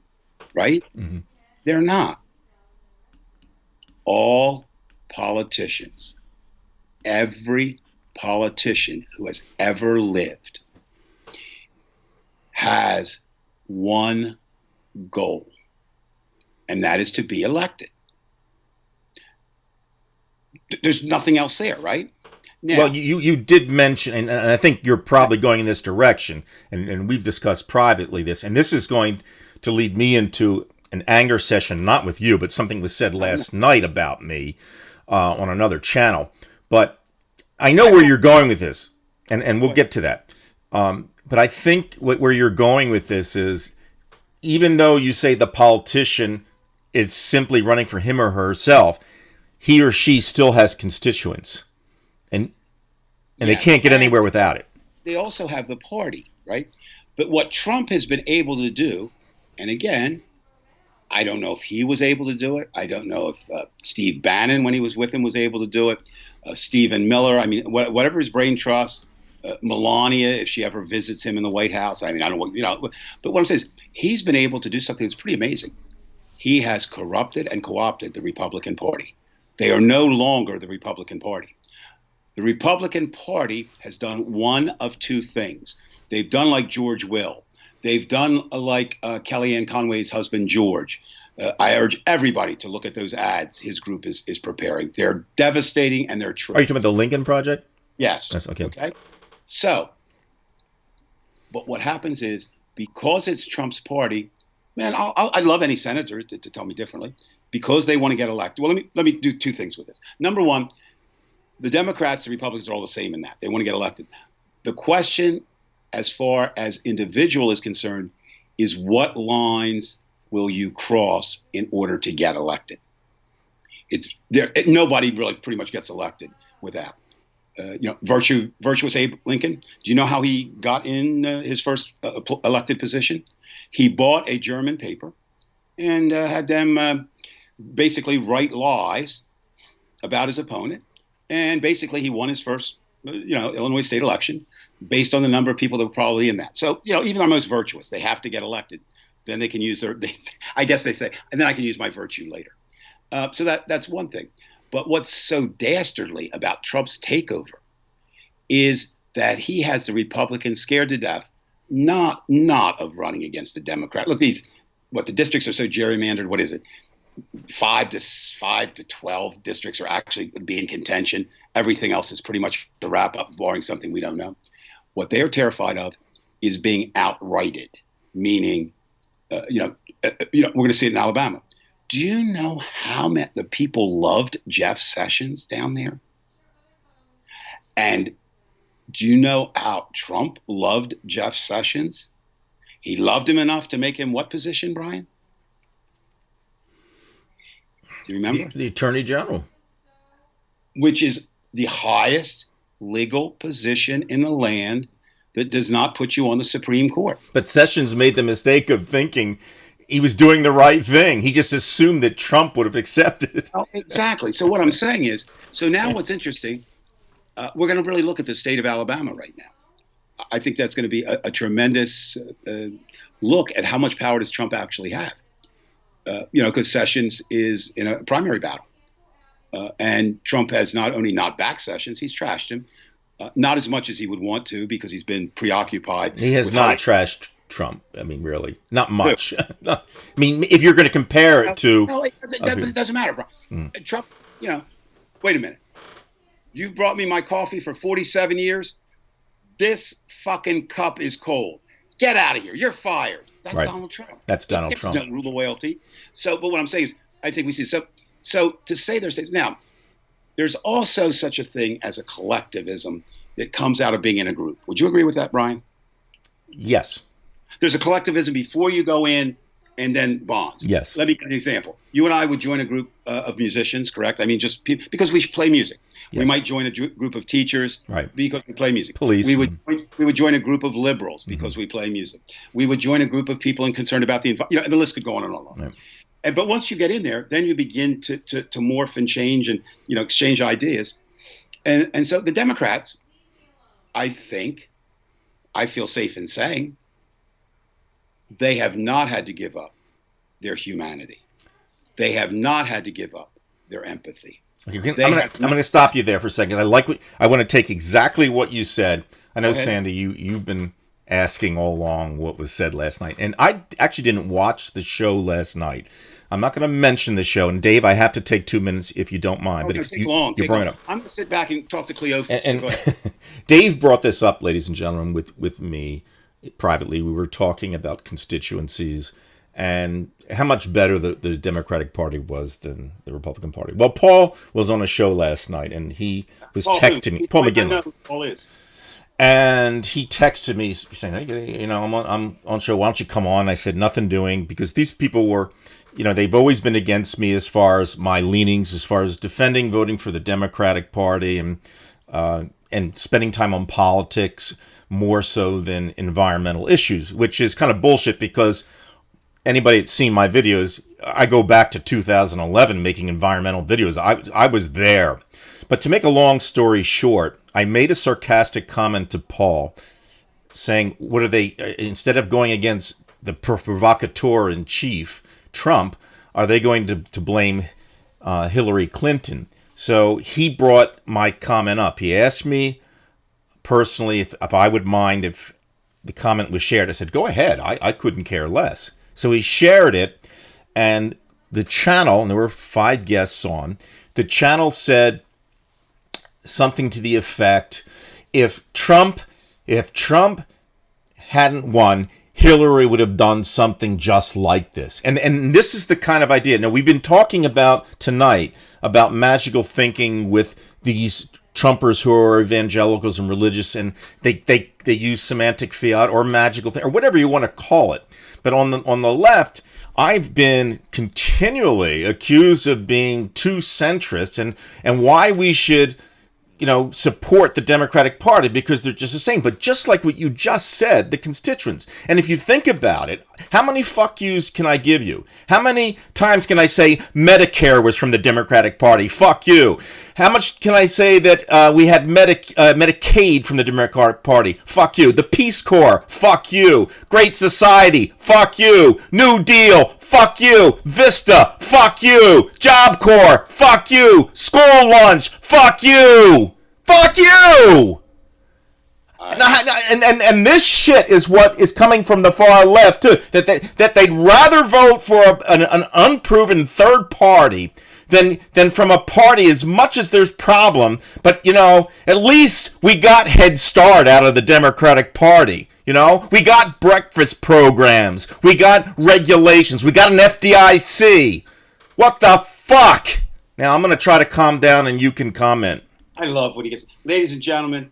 right? Mm-hmm. They're not. All politicians, every politician who has ever lived has one goal, and that is to be elected. There's nothing else there, right? Now, well, you did mention, and I think you're probably going in this direction, and we've discussed privately this, and this is going to lead me into an anger session, not with you, but something was said last night about me on another channel. But I know where you're going with this, and we'll get to that. But I think where you're going with this is, even though you say the politician is simply running for him or herself, he or she still has constituents, and they can't get anywhere without it. They also have the party, right? But what Trump has been able to do, and again, I don't know if he was able to do it. I don't know if Steve Bannon, when he was with him, was able to do it. Stephen Miller, I mean, whatever his brain trusts. Melania, if she ever visits him in the White House. I mean, I don't know, but what I'm saying is he's been able to do something that's pretty amazing. He has corrupted and co-opted the Republican Party. They are no longer the Republican Party. The Republican Party has done one of two things. They've done like George Will. They've done like Kellyanne Conway's husband, George. I urge everybody to look at those ads his group is preparing. They're devastating and they're true. Are you talking about the Lincoln Project? Yes. Yes, okay. So But what happens is, because it's Trump's party, man, I'd love any senator to tell me differently, because they want to get elected. Well, let me do two things with this. Number one, the Democrats, the Republicans are all the same in that they want to get elected. The question, as far as individual is concerned, is what lines will you cross in order to get elected? It's there. Nobody really pretty much gets elected without. Virtuous Abe Lincoln. Do you know how he got in his first elected position? He bought a German paper and had them basically write lies about his opponent. And basically he won his first, Illinois state election based on the number of people that were probably in that. So, even our most virtuous, they have to get elected. Then they can use I guess they say, and then I can use my virtue later. So that's one thing. But what's so dastardly about Trump's takeover is that he has the Republicans scared to death, not of running against the Democrat. Look, the districts are so gerrymandered. What is it? 5 to 12 districts are actually would be in contention. Everything else is pretty much the wrap up, barring something we don't know. What they are terrified of is being outrighted, meaning, we're going to see it in Alabama. Do you know how the people loved Jeff Sessions down there? And do you know how Trump loved Jeff Sessions? He loved him enough to make him what position, Brian? Do you remember? The Attorney General. Which is the highest legal position in the land that does not put you on the Supreme Court. But Sessions made the mistake of thinking he was doing the right thing. He just assumed that Trump would have accepted it. Oh, exactly. So what I'm saying is, now what's interesting, we're going to really look at the state of Alabama right now. I think that's going to be a tremendous look at how much power does Trump actually have. Because Sessions is in a primary battle. And Trump has not only not backed Sessions, he's trashed him. Not as much as he would want to, because he's been preoccupied. He has not trashed Trump. I mean, really, not much. I mean, if you're going to compare it to... No, it doesn't matter, bro. Trump, wait a minute. You've brought me my coffee for 47 years. This fucking cup is cold. Get out of here. You're fired. That's right. Donald Trump. That's Donald Trump. No rule of loyalty. So, but what I'm saying is, I think we see... So to say there's things... Now, there's also such a thing as a collectivism that comes out of being in a group. Would you agree with that, Brian? Yes. There's a collectivism before you go in, and then bonds. Yes. Let me give you an example. You and I would join a group of musicians, correct? I mean, just because we play music. Yes. We might join a group of teachers, right, because we play music. Police. We would join a group of liberals because we play music. We would join a group of people concerned about the environment. The list could go on and on. Right. But once you get in there, then you begin to morph and change and exchange ideas. And so the Democrats, I feel safe in saying, they have not had to give up their humanity. They have not had to give up their empathy. Okay, I'm going to stop you there for a second. I want to take exactly what you said. I know, Sandy, you've been asking all along what was said last night, and I actually didn't watch the show last night. I'm not going to mention the show, and Dave, I have to take 2 minutes if you don't mind. But take long. I'm going to sit back and talk to Cleophas. And Dave brought this up, ladies and gentlemen, with me privately. We were talking about constituencies and how much better the Democratic Party was than the Republican Party. Well, Paul was on a show last night, and he was texting me. Paul McGinley. I know who Paul is. And he texted me saying, hey, I'm on show. Why don't you come on? I said, nothing doing, because these people were, they've always been against me as far as my leanings, as far as defending voting for the Democratic Party and spending time on politics more so than environmental issues, which is kind of bullshit, because anybody that's seen my videos, I go back to 2011 making environmental videos. I was there. But to make a long story short, I made a sarcastic comment to Paul saying, what are they, instead of going against the provocateur in chief, Trump, are they going to blame Hillary Clinton? So he brought my comment up. He asked me personally if I would mind if the comment was shared. I said, go ahead. I couldn't care less. So he shared it, and the channel, and there were 5 guests on, the channel said something to the effect, if Trump hadn't won, Hillary would have done something just like this. And this is the kind of idea. Now, we've been talking about tonight about magical thinking with these Trumpers who are evangelicals and religious, and they use semantic fiat or magical thing or whatever you want to call it. But on the left, I've been continually accused of being too centrist and why we should, support the Democratic Party because they're just the same. But just like what you just said, the constituents. And if you think about it, how many fuck yous can I give you? How many times can I say Medicare was from the Democratic Party? Fuck you. How much can I say that we had Medicaid from the Democratic Party? Fuck you. The Peace Corps? Fuck you. Great Society? Fuck you. New Deal? Fuck you. Vista? Fuck you. Job Corps? Fuck you. School lunch? Fuck you. Fuck you. And this shit is what is coming from the far left too. That they'd rather vote for an unproven third party than from a party, as much as there's problem. But at least we got Head Start out of the Democratic Party. We got breakfast programs, we got regulations, we got an FDIC. What the fuck? Now I'm gonna try to calm down, and you can comment. I love what he gets, ladies and gentlemen.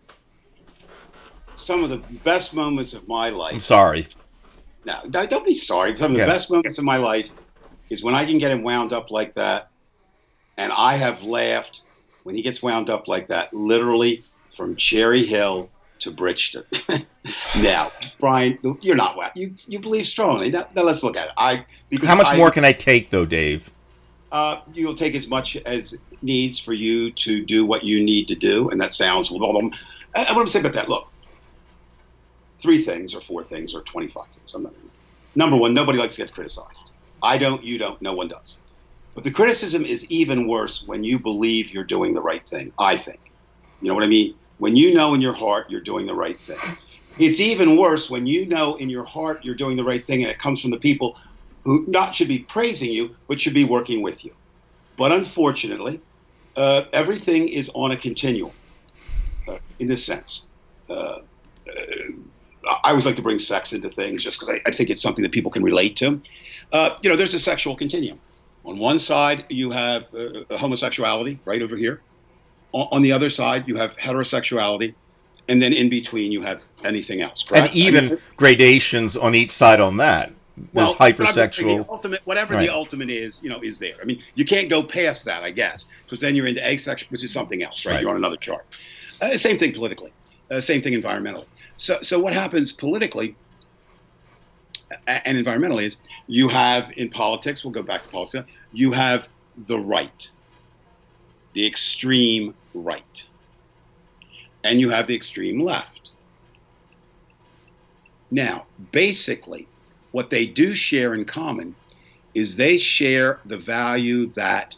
Some of the best moments of my life. I'm sorry. No, don't be sorry. Some of the best moments of my life is when I can get him wound up like that. And I have laughed when he gets wound up like that, literally from Cherry Hill to Bridgeton. Now, Brian, you're not wound. You believe strongly. Now let's look at it. How much more can I take, though, Dave? You'll take as much as needs for you to do what you need to do. And that sounds, what I'm saying about that, look. 3 things or 4 things or 25 things. Number one, nobody likes to get criticized. I don't, you don't, no one does. But the criticism is even worse when you believe you're doing the right thing, I think. You know what I mean? When you know in your heart you're doing the right thing. It's even worse when you know in your heart you're doing the right thing and it comes from the people who not should be praising you, but should be working with you. But unfortunately, everything is on a continuum in this sense. I always like to bring sex into things just because I think it's something that people can relate to. There's a sexual continuum. On one side, you have homosexuality right over here. On the other side, you have heterosexuality. And then in between, you have anything else. Correct? And even gradations on each side on that. There's hypersexual. The ultimate is there. I mean, you can't go past that, I guess, because then you're into asexual, which is something else, right? You're on another chart. Same thing politically. Same thing environmentally. So what happens politically and environmentally is you have in politics, we'll go back to politics, you have the right, the extreme right, and you have the extreme left. Now, basically, what they do share in common is they share the value that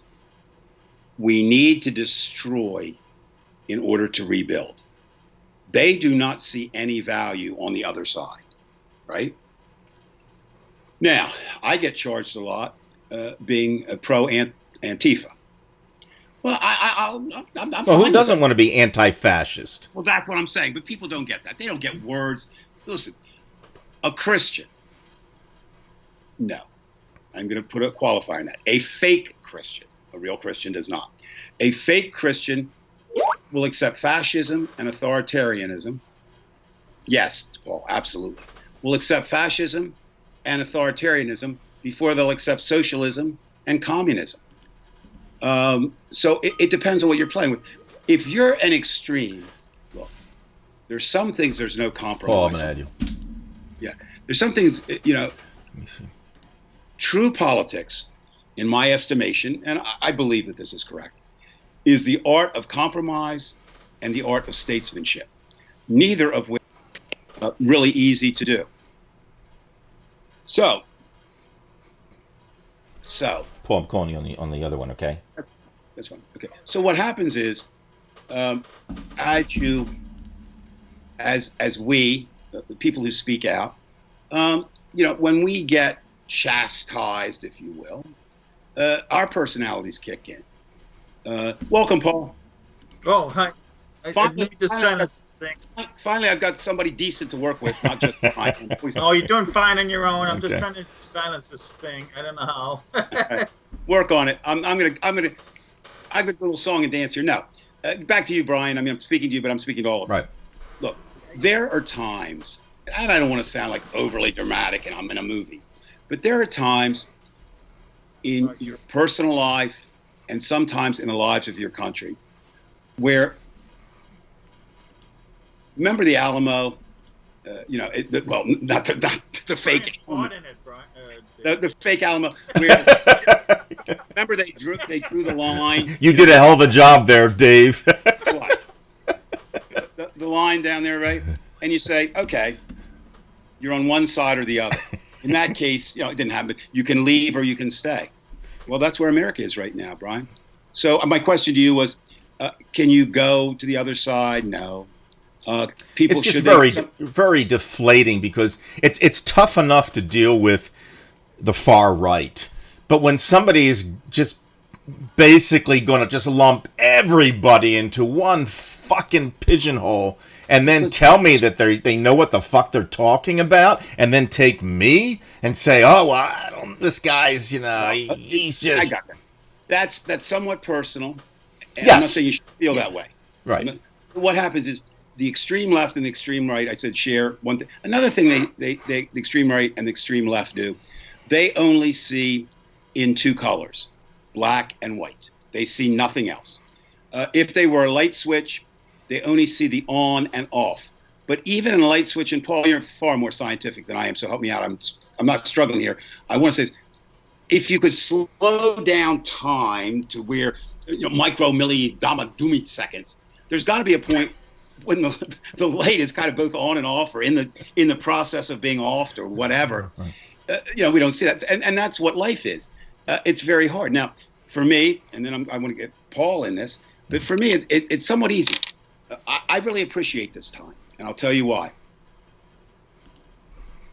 we need to destroy in order to rebuild. They do not see any value on the other side, right? Now, I get charged a lot being a pro-Antifa. Well, I'm who doesn't want to be anti-fascist? Well, that's what I'm saying, but people don't get that. They don't get words. Listen, a Christian, no. I'm going to put a qualifier in that. A fake Christian, a real Christian does not. A fake Christian will accept fascism and authoritarianism. Yes, Paul, absolutely. Will accept fascism and authoritarianism before they'll accept socialism and communism. So it depends on what you're playing with. If you're an extreme, look, there's some things there's no compromise. Paul, I'm going to add you. Yeah. There's some things, Let me see. True politics, in my estimation, and I believe that this is correct, is the art of compromise and the art of statesmanship, neither of which are really easy to do. So, Paul, I'm calling you on the other one, okay? That's fine. Okay. So what happens is, as we, the people who speak out, when we get chastised, if you will, our personalities kick in. Welcome, Paul. Oh, hi. I'm just trying to thing. Finally, I've got somebody decent to work with, not just Brian. Oh, you're doing fine on your own. I'm Okay. just trying to silence this thing. I don't know how. Work on it. I have a little song and dance here. No, back to you, Brian. I mean, I'm speaking to you, but I'm speaking to all of us. Right. Look, there are times, and I don't want to sound like overly dramatic and I'm in a movie, but there are times in your personal life and sometimes in the lives of your country where, remember the Alamo? Not the fake Alamo. The fake Alamo. Where, remember they drew the line. You did a hell of a job there, Dave. The line down there, right? And you say, okay, you're on one side or the other. In that case, it didn't happen. You can leave or you can stay. Well, that's where America is right now, Brian. So my question to you was, can you go to the other side? No. People it's just very deflating because it's tough enough to deal with the far right, but when somebody is just basically going to just lump everybody into one fucking pigeonhole and then tell me that they know what the fuck they're talking about, and then take me and say, oh, well, this guy's, he's just... I got that. That's somewhat personal. And yes. I'm not saying you should feel that way. Right. What happens is the extreme left and the extreme right, I said share one thing. Another thing the extreme right and the extreme left do, they only see in two colors, black and white. They see nothing else. If they were a light switch, they only see the on and off. But even in a light switch, and Paul, you're far more scientific than I am, so help me out. I'm not struggling here. I want to say, if you could slow down time to where micro milli dama dumi seconds, there's got to be a point when the light is kind of both on and off, or in the process of being offed or whatever. We don't see that, and that's what life is. It's very hard. Now, for me, and then I want to get Paul in this, but for me, it's somewhat easy. I really appreciate this time, and I'll tell you why.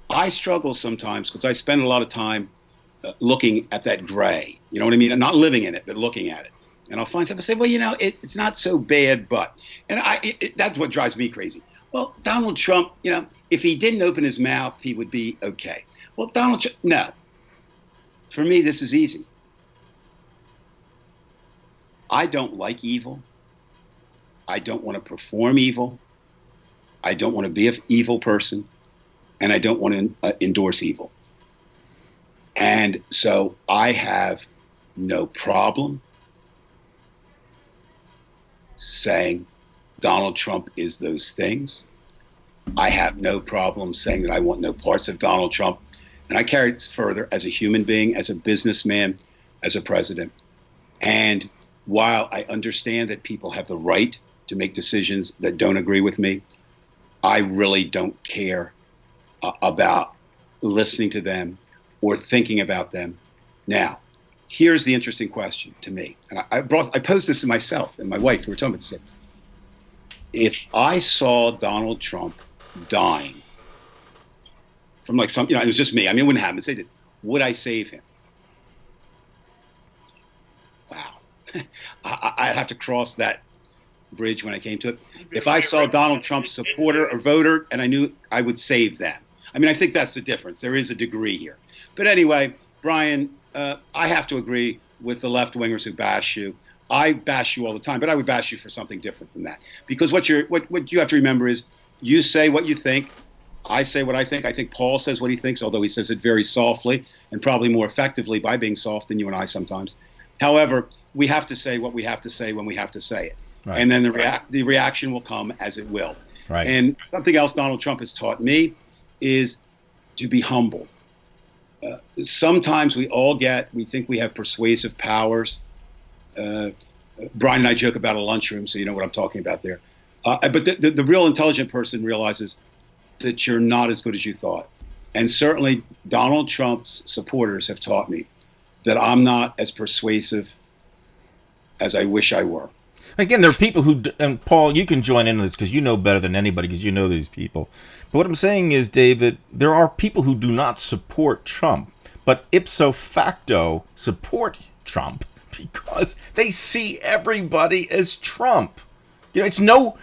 I struggle sometimes because I spend a lot of time looking at that gray. You know what I mean? I'm not living in it, but looking at it. And I'll find something and say, well, it's not so bad, but. And that's what drives me crazy. Well, Donald Trump, if he didn't open his mouth, he would be okay. Well, Donald Trump, no. For me, this is easy. I don't like evil. I don't want to perform evil. I don't want to be an evil person. And I don't want to endorse evil. And so I have no problem saying Donald Trump is those things. I have no problem saying that I want no parts of Donald Trump. And I carry it further as a human being, as a businessman, as a president. And while I understand that people have the right to make decisions that don't agree with me, I really don't care about listening to them or thinking about them. Now, here's the interesting question to me. And I posed this to myself and my wife. We were talking about this. If I saw Donald Trump dying from it was just me. I mean, it wouldn't happen. Say it. Would I save him? Wow. I'd have to cross that bridge when I came to it. If I saw Donald Trump's supporter or voter and I knew, I would save them. I mean, I think that's the difference. There is a degree here. But anyway, Brian, I have to agree with the left-wingers who bash you. I bash you all the time, but I would bash you for something different from that. Because what you have to remember is you say what you think. I say what I think. I think Paul says what he thinks, although he says it very softly and probably more effectively by being soft than you and I sometimes. However, we have to say what we have to say when we have to say it. Right. And then the reaction will come as it will. Right. And something else Donald Trump has taught me is to be humbled. Sometimes we think we have persuasive powers. Brian and I joke about a lunchroom, so you know what I'm talking about there. But the real intelligent person realizes that you're not as good as you thought. And certainly Donald Trump's supporters have taught me that I'm not as persuasive as I wish I were. Again, there are people who, and Paul, you can join in on this because you know better than anybody because you know these people. But what I'm saying is, David, there are people who do not support Trump, but ipso facto support Trump because they see everybody as Trump. It's no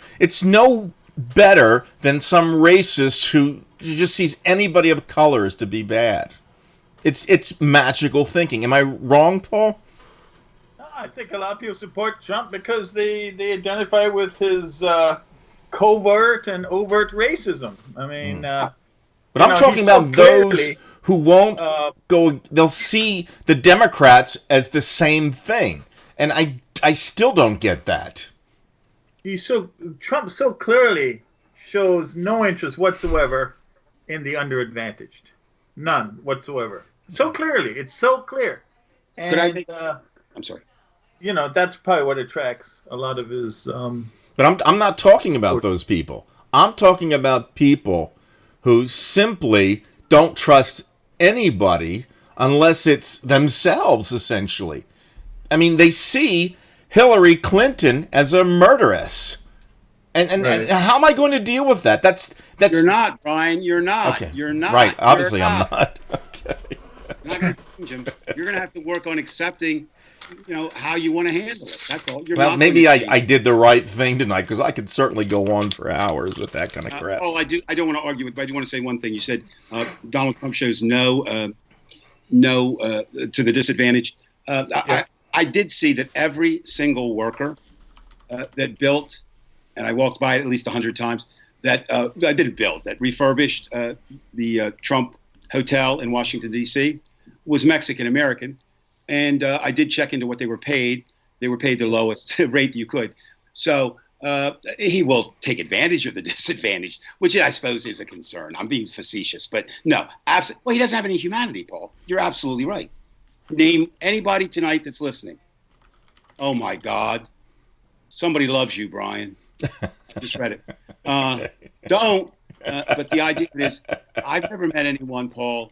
better than some racist who just sees anybody of color as to be bad. It's magical thinking. Am I wrong, Paul? I think a lot of people support Trump because they identify with his covert and overt racism. I mean, but I'm talking about those who won't go. They'll see the Democrats as the same thing, and I still don't get that. Trump so clearly shows no interest whatsoever in the underadvantaged, none whatsoever. So clearly, it's so clear. And I'm sorry. You know, that's probably what attracts a lot of his. But I'm not talking about those people. I'm talking about people who simply don't trust anybody unless it's themselves, essentially. I mean, they see Hillary Clinton as a murderess. And how am I going to deal with that? That's You're not, Brian. You're not. Okay. You're not. Right. Obviously, I'm not. Okay. Not gonna change him. You're going to have to work on accepting, how you want to handle it. That's all. Well, maybe I did the right thing tonight, because I could certainly go on for hours with that kind of crap. I don't want to argue with, but I do want to say one thing. You said Donald Trump shows no to the disadvantage. I did see that every single worker that built, and I walked by it at least 100 times, that I didn't build, that refurbished the Trump Hotel in Washington, D.C., was Mexican American. And I did check into what they were paid. They were paid the lowest rate you could. So he will take advantage of the disadvantage, which I suppose is a concern. I'm being facetious, but no, absolutely. Well, he doesn't have any humanity, Paul. You're absolutely right. Name anybody tonight that's listening. Oh my God, somebody loves you, Brian. I just read it. Don't. But the idea is, I've never met anyone, Paul,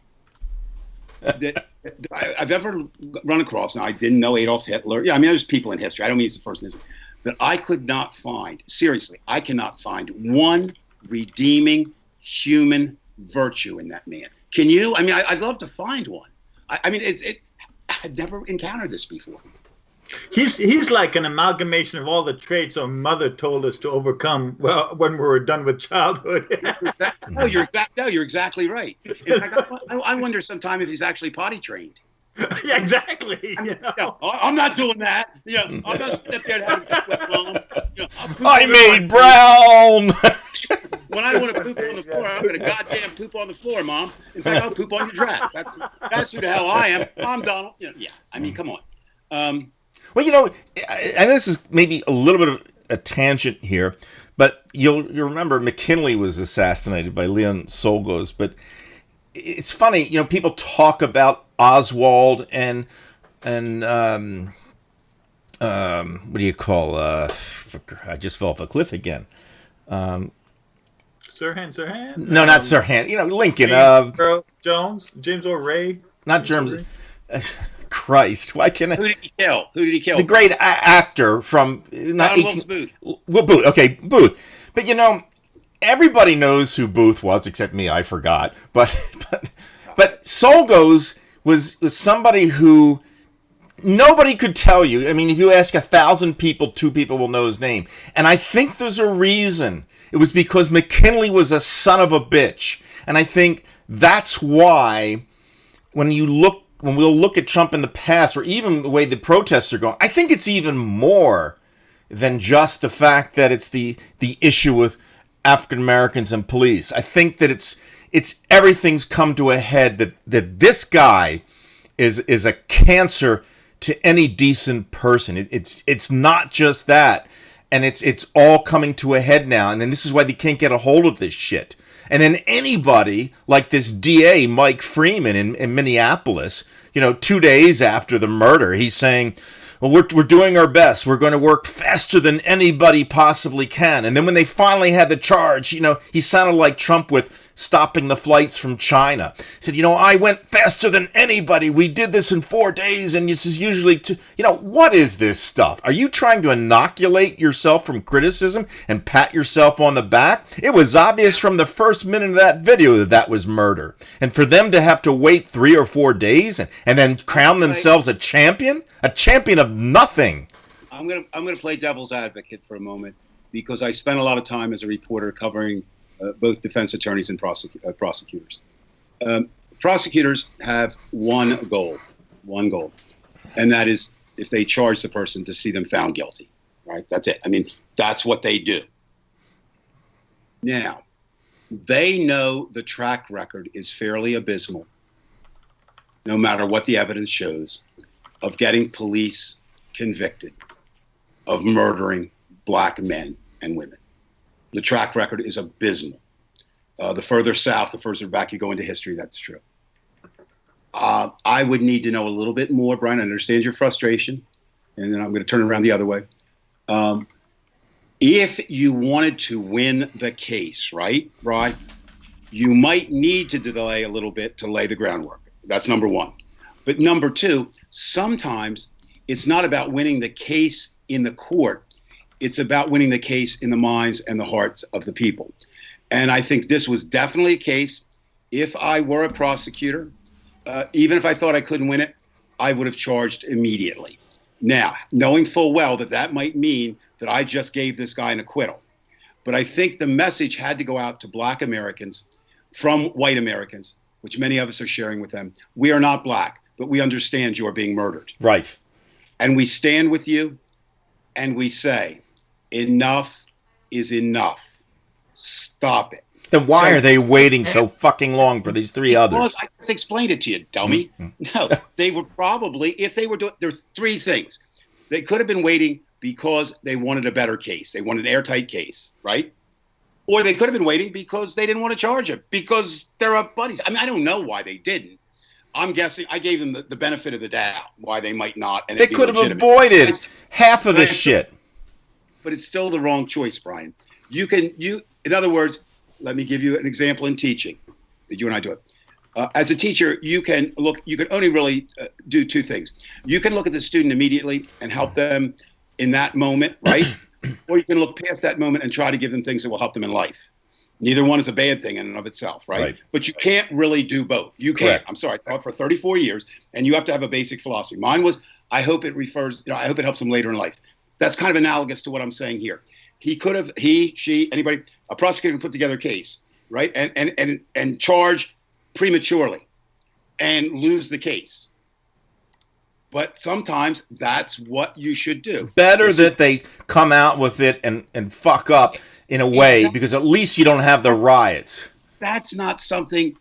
that I've ever run across. Now, I didn't know Adolf Hitler. Yeah, I mean, there's people in history. I don't mean he's the first in history. That I could not find, seriously, I cannot find one redeeming human virtue in that man. Can you? I mean, I'd love to find one. I've never encountered this before. He's like an amalgamation of all the traits our mother told us to overcome when we were done with childhood. You're exactly right. In fact, I wonder sometime if he's actually potty trained. Yeah, exactly. I'm not doing that. I'm not sitting up there having I made brown. When I want to poop on the floor, I'm going to goddamn poop on the floor, Mom. In fact, I'll poop on your dress. That's who the hell I am. I'm Donald. Yeah. I mean, come on. Well, I know this is maybe a little bit of a tangent here, but you'll remember McKinley was assassinated by Leon Solgos. But it's funny, people talk about Oswald and what do you call? I just fell off a cliff again. Sirhan? No, not Sirhan. Lincoln. James Earl Ray. Not James. Christ, why can't I? Who did he kill? The great actor from not Booth. Well, Booth. Okay, Booth. But everybody knows who Booth was, except me. I forgot. But Solgos was somebody who nobody could tell you. I mean, if you ask 1,000 people, 2 people will know his name. And I think there's a reason. It was because McKinley was a son of a bitch, and I think that's why when we'll look at Trump in the past, or even the way the protests are going, I think it's even more than just the fact that it's the issue with African Americans and police. I think that it's everything's come to a head that this guy is a cancer to any decent person. It's not just that, and it's all coming to a head now. And then this is why they can't get a hold of this shit. And then anybody like this DA, Mike Freeman in Minneapolis, 2 days after the murder, he's saying, well, we're doing our best. We're going to work faster than anybody possibly can. And then when they finally had the charge, he sounded like Trump with stopping the flights from China. He said, I went faster than anybody. We did this in 4 days, and this is usually, what is this stuff? Are you trying to inoculate yourself from criticism and pat yourself on the back? It was obvious from the first minute of that video that was murder. And for them to have to wait 3 or 4 days and then crown themselves a champion of nothing. I'm gonna play devil's advocate for a moment, because I spent a lot of time as a reporter covering both defense attorneys and prosecutors. Prosecutors have one goal, and that is, if they charge the person, to see them found guilty, right? That's it. I mean, that's what they do. Now, they know the track record is fairly abysmal, no matter what the evidence shows, of getting police convicted of murdering black men and women. The track record is abysmal. The further south, the further back you go into history, that's true. I would need to know a little bit more, Brian. I understand your frustration, and then I'm going to turn it around the other way. If you wanted to win the case, right, Brian, you might need to delay a little bit to lay the groundwork. That's number one. But number two, sometimes it's not about winning the case in the court. It's about winning the case in the minds and the hearts of the people. And I think this was definitely a case. If I were a prosecutor, even if I thought I couldn't win it, I would have charged immediately. Now, knowing full well that that might mean that I just gave this guy an acquittal. But I think the message had to go out to black Americans from white Americans, which many of us are sharing with them. We are not black, but we understand you are being murdered. Right. And we stand with you and we say, enough is enough. Stop it. Then why are they waiting so fucking long for these three others? Because I just explained it to you, dummy. No, they were probably, if they were doing, there's three things. They could have been waiting because they wanted a better case. They wanted an airtight case, right? Or they could have been waiting because they didn't want to charge it, because they're up buddies. I mean, I don't know why they didn't. I'm guessing I gave them the benefit of the doubt why they might not. And they could have avoided half of this shit. But it's still the wrong choice, Brian. In other words, let me give you an example in teaching that you and I do it. As a teacher, you can only really do two things. You can look at the student immediately and help them in that moment, right? Or you can look past that moment and try to give them things that will help them in life. Neither one is a bad thing in and of itself, right? But you can't really do both. You can't. Correct. I'm sorry, I taught for 34 years, and you have to have a basic philosophy. Mine was, I hope it helps them later in life. That's kind of analogous to what I'm saying here. He could have, she, anybody, a prosecutor can put together a case, right? And charge prematurely and lose the case. But sometimes that's what you should do. Better that they come out with it and fuck up in a way, because at least you don't have the riots. That's not something,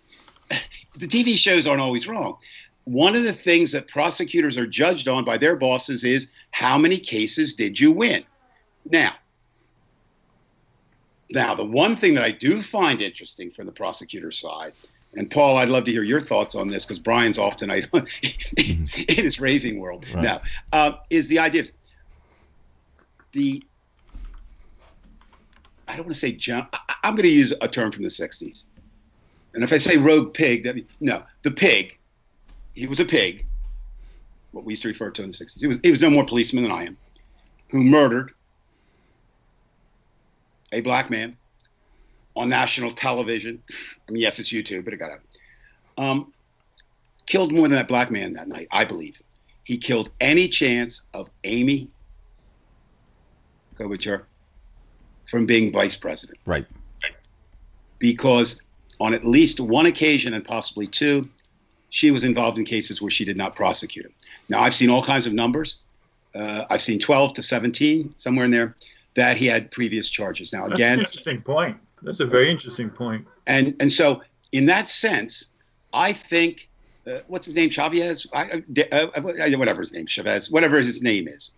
the TV shows aren't always wrong. One of the things that prosecutors are judged on by their bosses is, how many cases did you win? Now, the one thing that I do find interesting from the prosecutor's side, and Paul, I'd love to hear your thoughts on this, because Brian's off tonight in his raving world. Right. Now, is the idea of I don't want to say I'm going to use a term from the 60s. And if I say rogue pig, the pig, he was a pig, what we used to refer to in the 60s. He was no more policeman than I am, who murdered a black man on national television. I mean, yes, it's YouTube, but it got out. Killed more than that black man that night, I believe. He killed any chance of Amy Klobuchar from being vice president. Right. Because on at least one occasion, and possibly two, she was involved in cases where she did not prosecute him. Now, I've seen all kinds of numbers. I've seen 12 to 17, somewhere in there, that he had previous charges. Now, That's again, an interesting point. That's a very interesting point. And so, in that sense, I think, what's his name, Chavez? Whatever his name, Chavez, whatever his name is.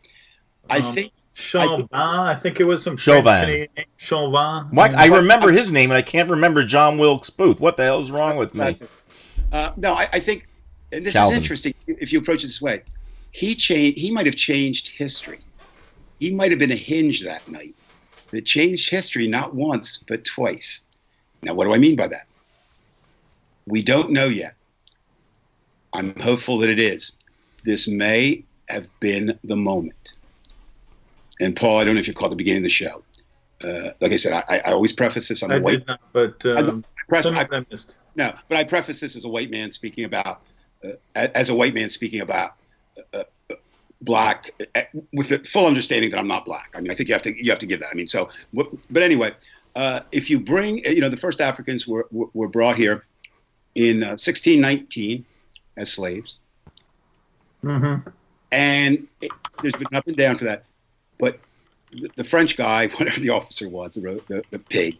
I think Chauvin, I think it was some Chauvin. French Canadian name. Chauvin. Mike, I remember his name, and I can't remember John Wilkes Booth. What the hell is wrong with me? No, I think, and this Calvin. is interesting if you approach it this way. He might have changed history. He might have been a hinge that night that changed history not once, but twice. Now, what do I mean by that? We don't know yet. I'm hopeful that it is. This may have been the moment. And Paul, I don't know if you caught the beginning of the show. Like I said, I always preface this. I did not, but I missed. No, but I preface this as a white man speaking about, black, with the full understanding that I'm not black. I mean, I think you have to give that. I mean, so, but anyway, if you bring, the first Africans were brought here in 1619 as slaves, and there's been up and down for that. But the French guy, whatever the officer was, the pig,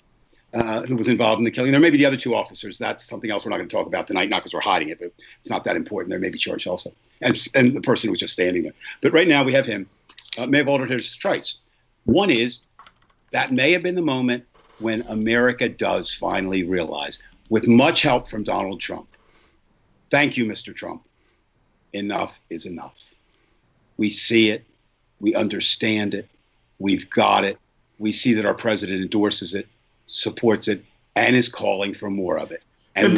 who was involved in the killing. There may be the other two officers. That's something else we're not going to talk about tonight, not because we're hiding it, but it's not that important. There may be charged also. And the person who was just standing there. But right now we have him. May have altered his traits. One is that may have been the moment when America does finally realize, with much help from Donald Trump, thank you, Mr. Trump, enough is enough. We see it. We understand it. We've got it. We see that our president endorses it, supports it, and is calling for more of it. And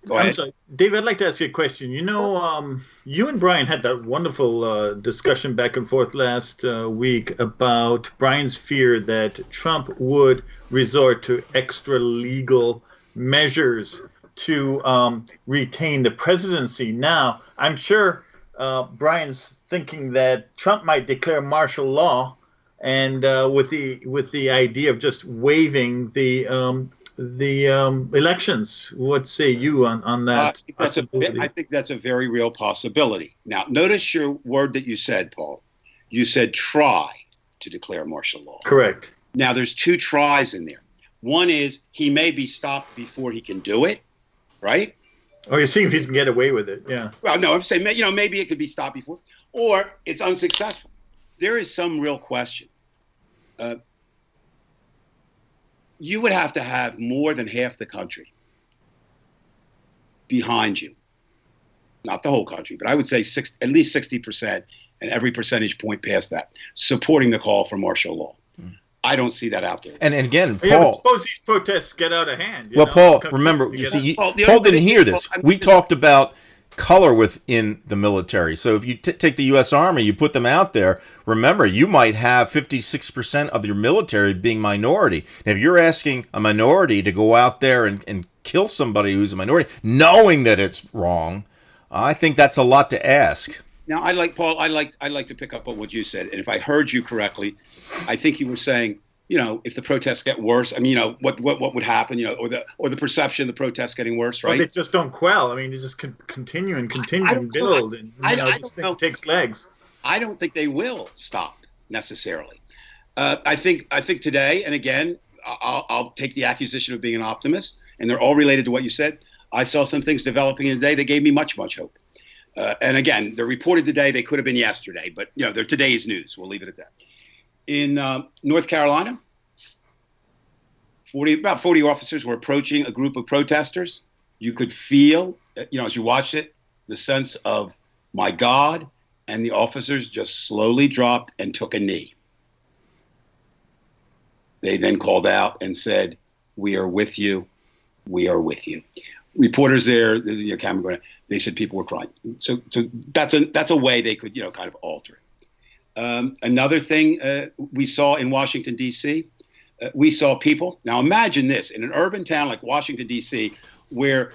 go ahead. I'm sorry, Dave, I'd like to ask you a question. You and Brian had that wonderful discussion back and forth last week about Brian's fear that Trump would resort to extra legal measures to retain the presidency. Now, I'm sure Brian's thinking that Trump might declare martial law, and with the idea of just waiving the elections. What say you on that? I think that's a very real possibility. Now, notice your word that you said, Paul. You said try to declare martial law. Correct. Now, there's two tries in there. One is he may be stopped before he can do it, right? Oh, you're seeing if he can get away with it, yeah. Well, no, I'm saying, maybe it could be stopped before, or it's unsuccessful. There is some real question. You would have to have more than half the country behind you. Not the whole country, but I would say at least 60%, and every percentage point past that, supporting the call for martial law. I don't see that out there. And again, Paul. Yeah, but suppose these protests get out of hand. Paul, remember, Paul didn't hear this. We talked about color within the military. So if you take the U.S. Army, you put them out there, remember, you might have 56% of your military being minority. And if you're asking a minority to go out there and kill somebody who's a minority, knowing that it's wrong, I think that's a lot to ask. Now, I like to pick up on what you said. And if I heard you correctly, I think you were saying, if the protests get worse, I mean, what would happen, or the perception of the protests getting worse, right? Well, they just don't quell. I mean, they just continue and build. And this thing takes legs. I don't think they will stop necessarily. I think today, and again, I'll take the accusation of being an optimist, and they're all related to what you said. I saw some things developing in the day that gave me much, much hope. And again, they're reported today. They could have been yesterday, but they're today's news. We'll leave it at that. In North Carolina, about 40 officers were approaching a group of protesters. You could feel, as you watched it, the sense of, my God, and the officers just slowly dropped and took a knee. They then called out and said, "We are with you. We are with you." Reporters there, the camera going, they said people were crying. So that's a way they could, kind of alter it. Another thing we saw in Washington, D.C., we saw people. Now imagine this, in an urban town like Washington, D.C., where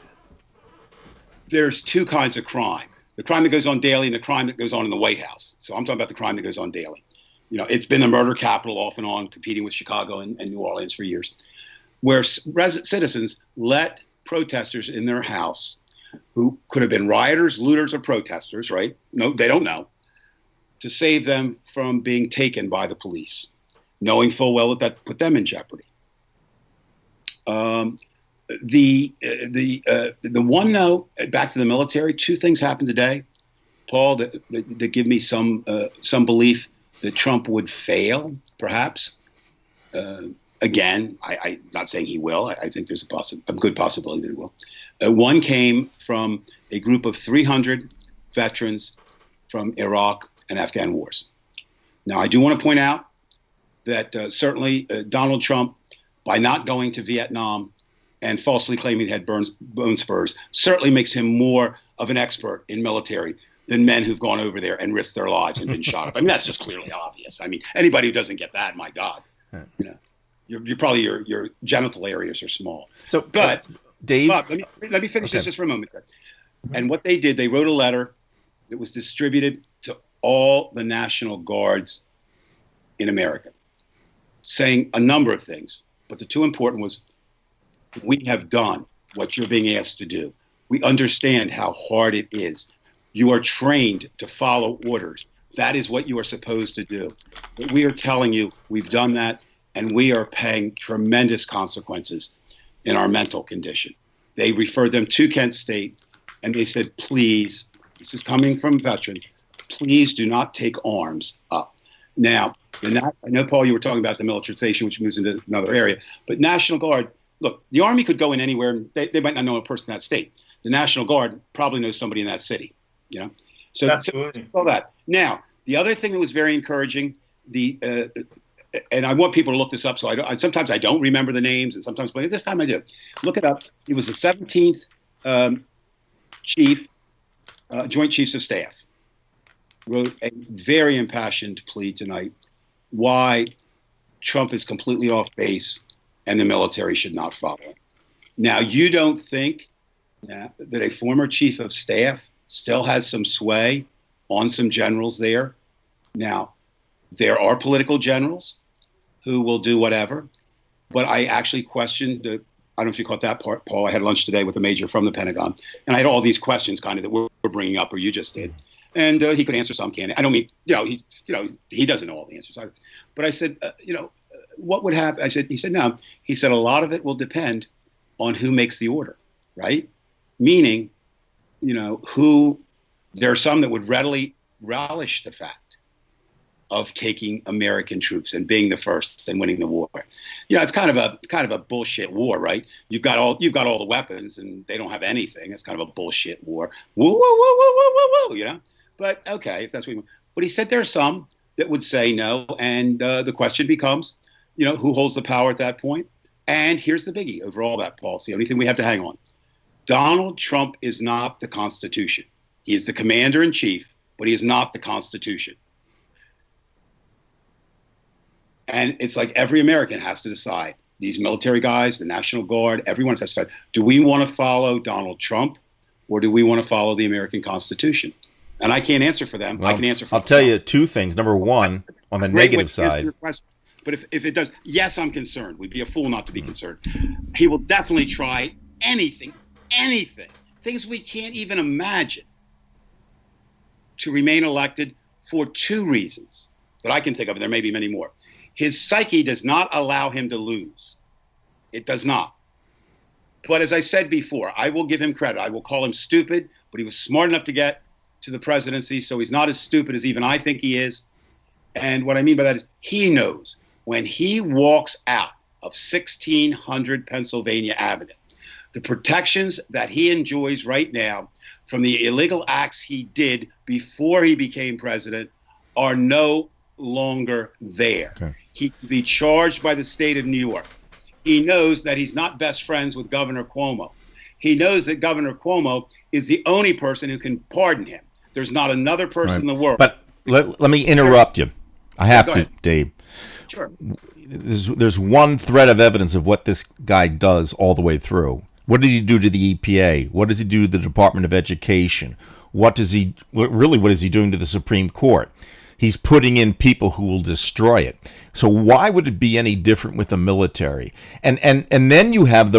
there's two kinds of crime. The crime that goes on daily and the crime that goes on in the White House. So I'm talking about the crime that goes on daily. It's been the murder capital off and on, competing with Chicago and New Orleans for years, where citizens let protesters in their house, who could have been rioters, looters, or protesters, right? No, they don't know, to save them from being taken by the police, knowing full well that put them in jeopardy. The one, though, back to the military, two things happened today, Paul, that give me some belief that Trump would fail, perhaps. Again, I'm not saying he will. I think there's a good possibility that he will. One came from a group of 300 veterans from Iraq and Afghan wars. Now, I do want to point out that certainly Donald Trump, by not going to Vietnam and falsely claiming he had bone spurs, certainly makes him more of an expert in military than men who've gone over there and risked their lives and been shot up. I mean, that's just clearly obvious. I mean, anybody who doesn't get that, my God, you're probably your genital areas are small. So, but Dave, let me finish this just for a moment. And what they did, they wrote a letter that was distributed to all the National Guards in America, saying a number of things. But the two important was, we have done what you're being asked to do. We understand how hard it is. You are trained to follow orders. That is what you are supposed to do. But we are telling you we've done that, and we are paying tremendous consequences in our mental condition. They referred them to Kent State, and they said, please, this is coming from veterans, please do not take arms up. Now, I know, Paul, you were talking about the militarization, which moves into another area, but National Guard, look, the Army could go in anywhere, and they might not know a person in that state. The National Guard probably knows somebody in that city, you know? So all that. Now, the other thing that was very encouraging, and I want people to look this up, so sometimes I don't remember the names, and sometimes, but this time I do. Look it up. It was the 17th Joint Chiefs of Staff wrote a very impassioned plea tonight why Trump is completely off base and the military should not follow. Now, you don't think that a former chief of staff still has some sway on some generals there? Now, there are political generals who will do whatever, but I actually questioned I don't know if you caught that part, Paul. I had lunch today with a major from the Pentagon, and I had all these questions kind of that we're bringing up, or you just did. And he could answer some, can't he? I don't mean, he doesn't know all the answers. But I said, what would happen? He said, no. He said, a lot of it will depend on who makes the order, right? Meaning, there are some that would readily relish the fact of taking American troops and being the first and winning the war. It's kind of a bullshit war, right? You've got all the weapons and they don't have anything. It's kind of a bullshit war. Woo, woo, woo, woo, woo, woo, But okay, if that's what you want. But he said there are some that would say no, and the question becomes, who holds the power at that point? And here's the biggie over all that, Paul. It's the only thing we have to hang on. Donald Trump is not the Constitution. He is the commander-in-chief, but he is not the Constitution. And it's like every American has to decide. These military guys, the National Guard, everyone has to decide, do we want to follow Donald Trump or do we want to follow the American Constitution? And I can't answer for them. Well, I can answer for I'll tell you two things. Number one, on the negative side. But if it does, yes, I'm concerned. We'd be a fool not to be concerned. He will definitely try anything, things we can't even imagine, to remain elected for two reasons that I can think of, and there may be many more. His psyche does not allow him to lose. It does not. But as I said before, I will give him credit. I will call him stupid, but he was smart enough to get to the presidency, so he's not as stupid as even I think he is. And what I mean by that is he knows when he walks out of 1600 Pennsylvania Avenue, the protections that he enjoys right now from the illegal acts he did before he became president are no longer there. Okay. He can be charged by the state of New York. He knows that he's not best friends with Governor Cuomo. He knows that Governor Cuomo is the only person who can pardon him. There's not another person in the world. But let me interrupt you. I have to, Dave. Sure. There's one thread of evidence of what this guy does all the way through. What did he do to the EPA? What does he do to the Department of Education? What is he doing to the Supreme Court? He's putting in people who will destroy it. So why would it be any different with the military? And then you have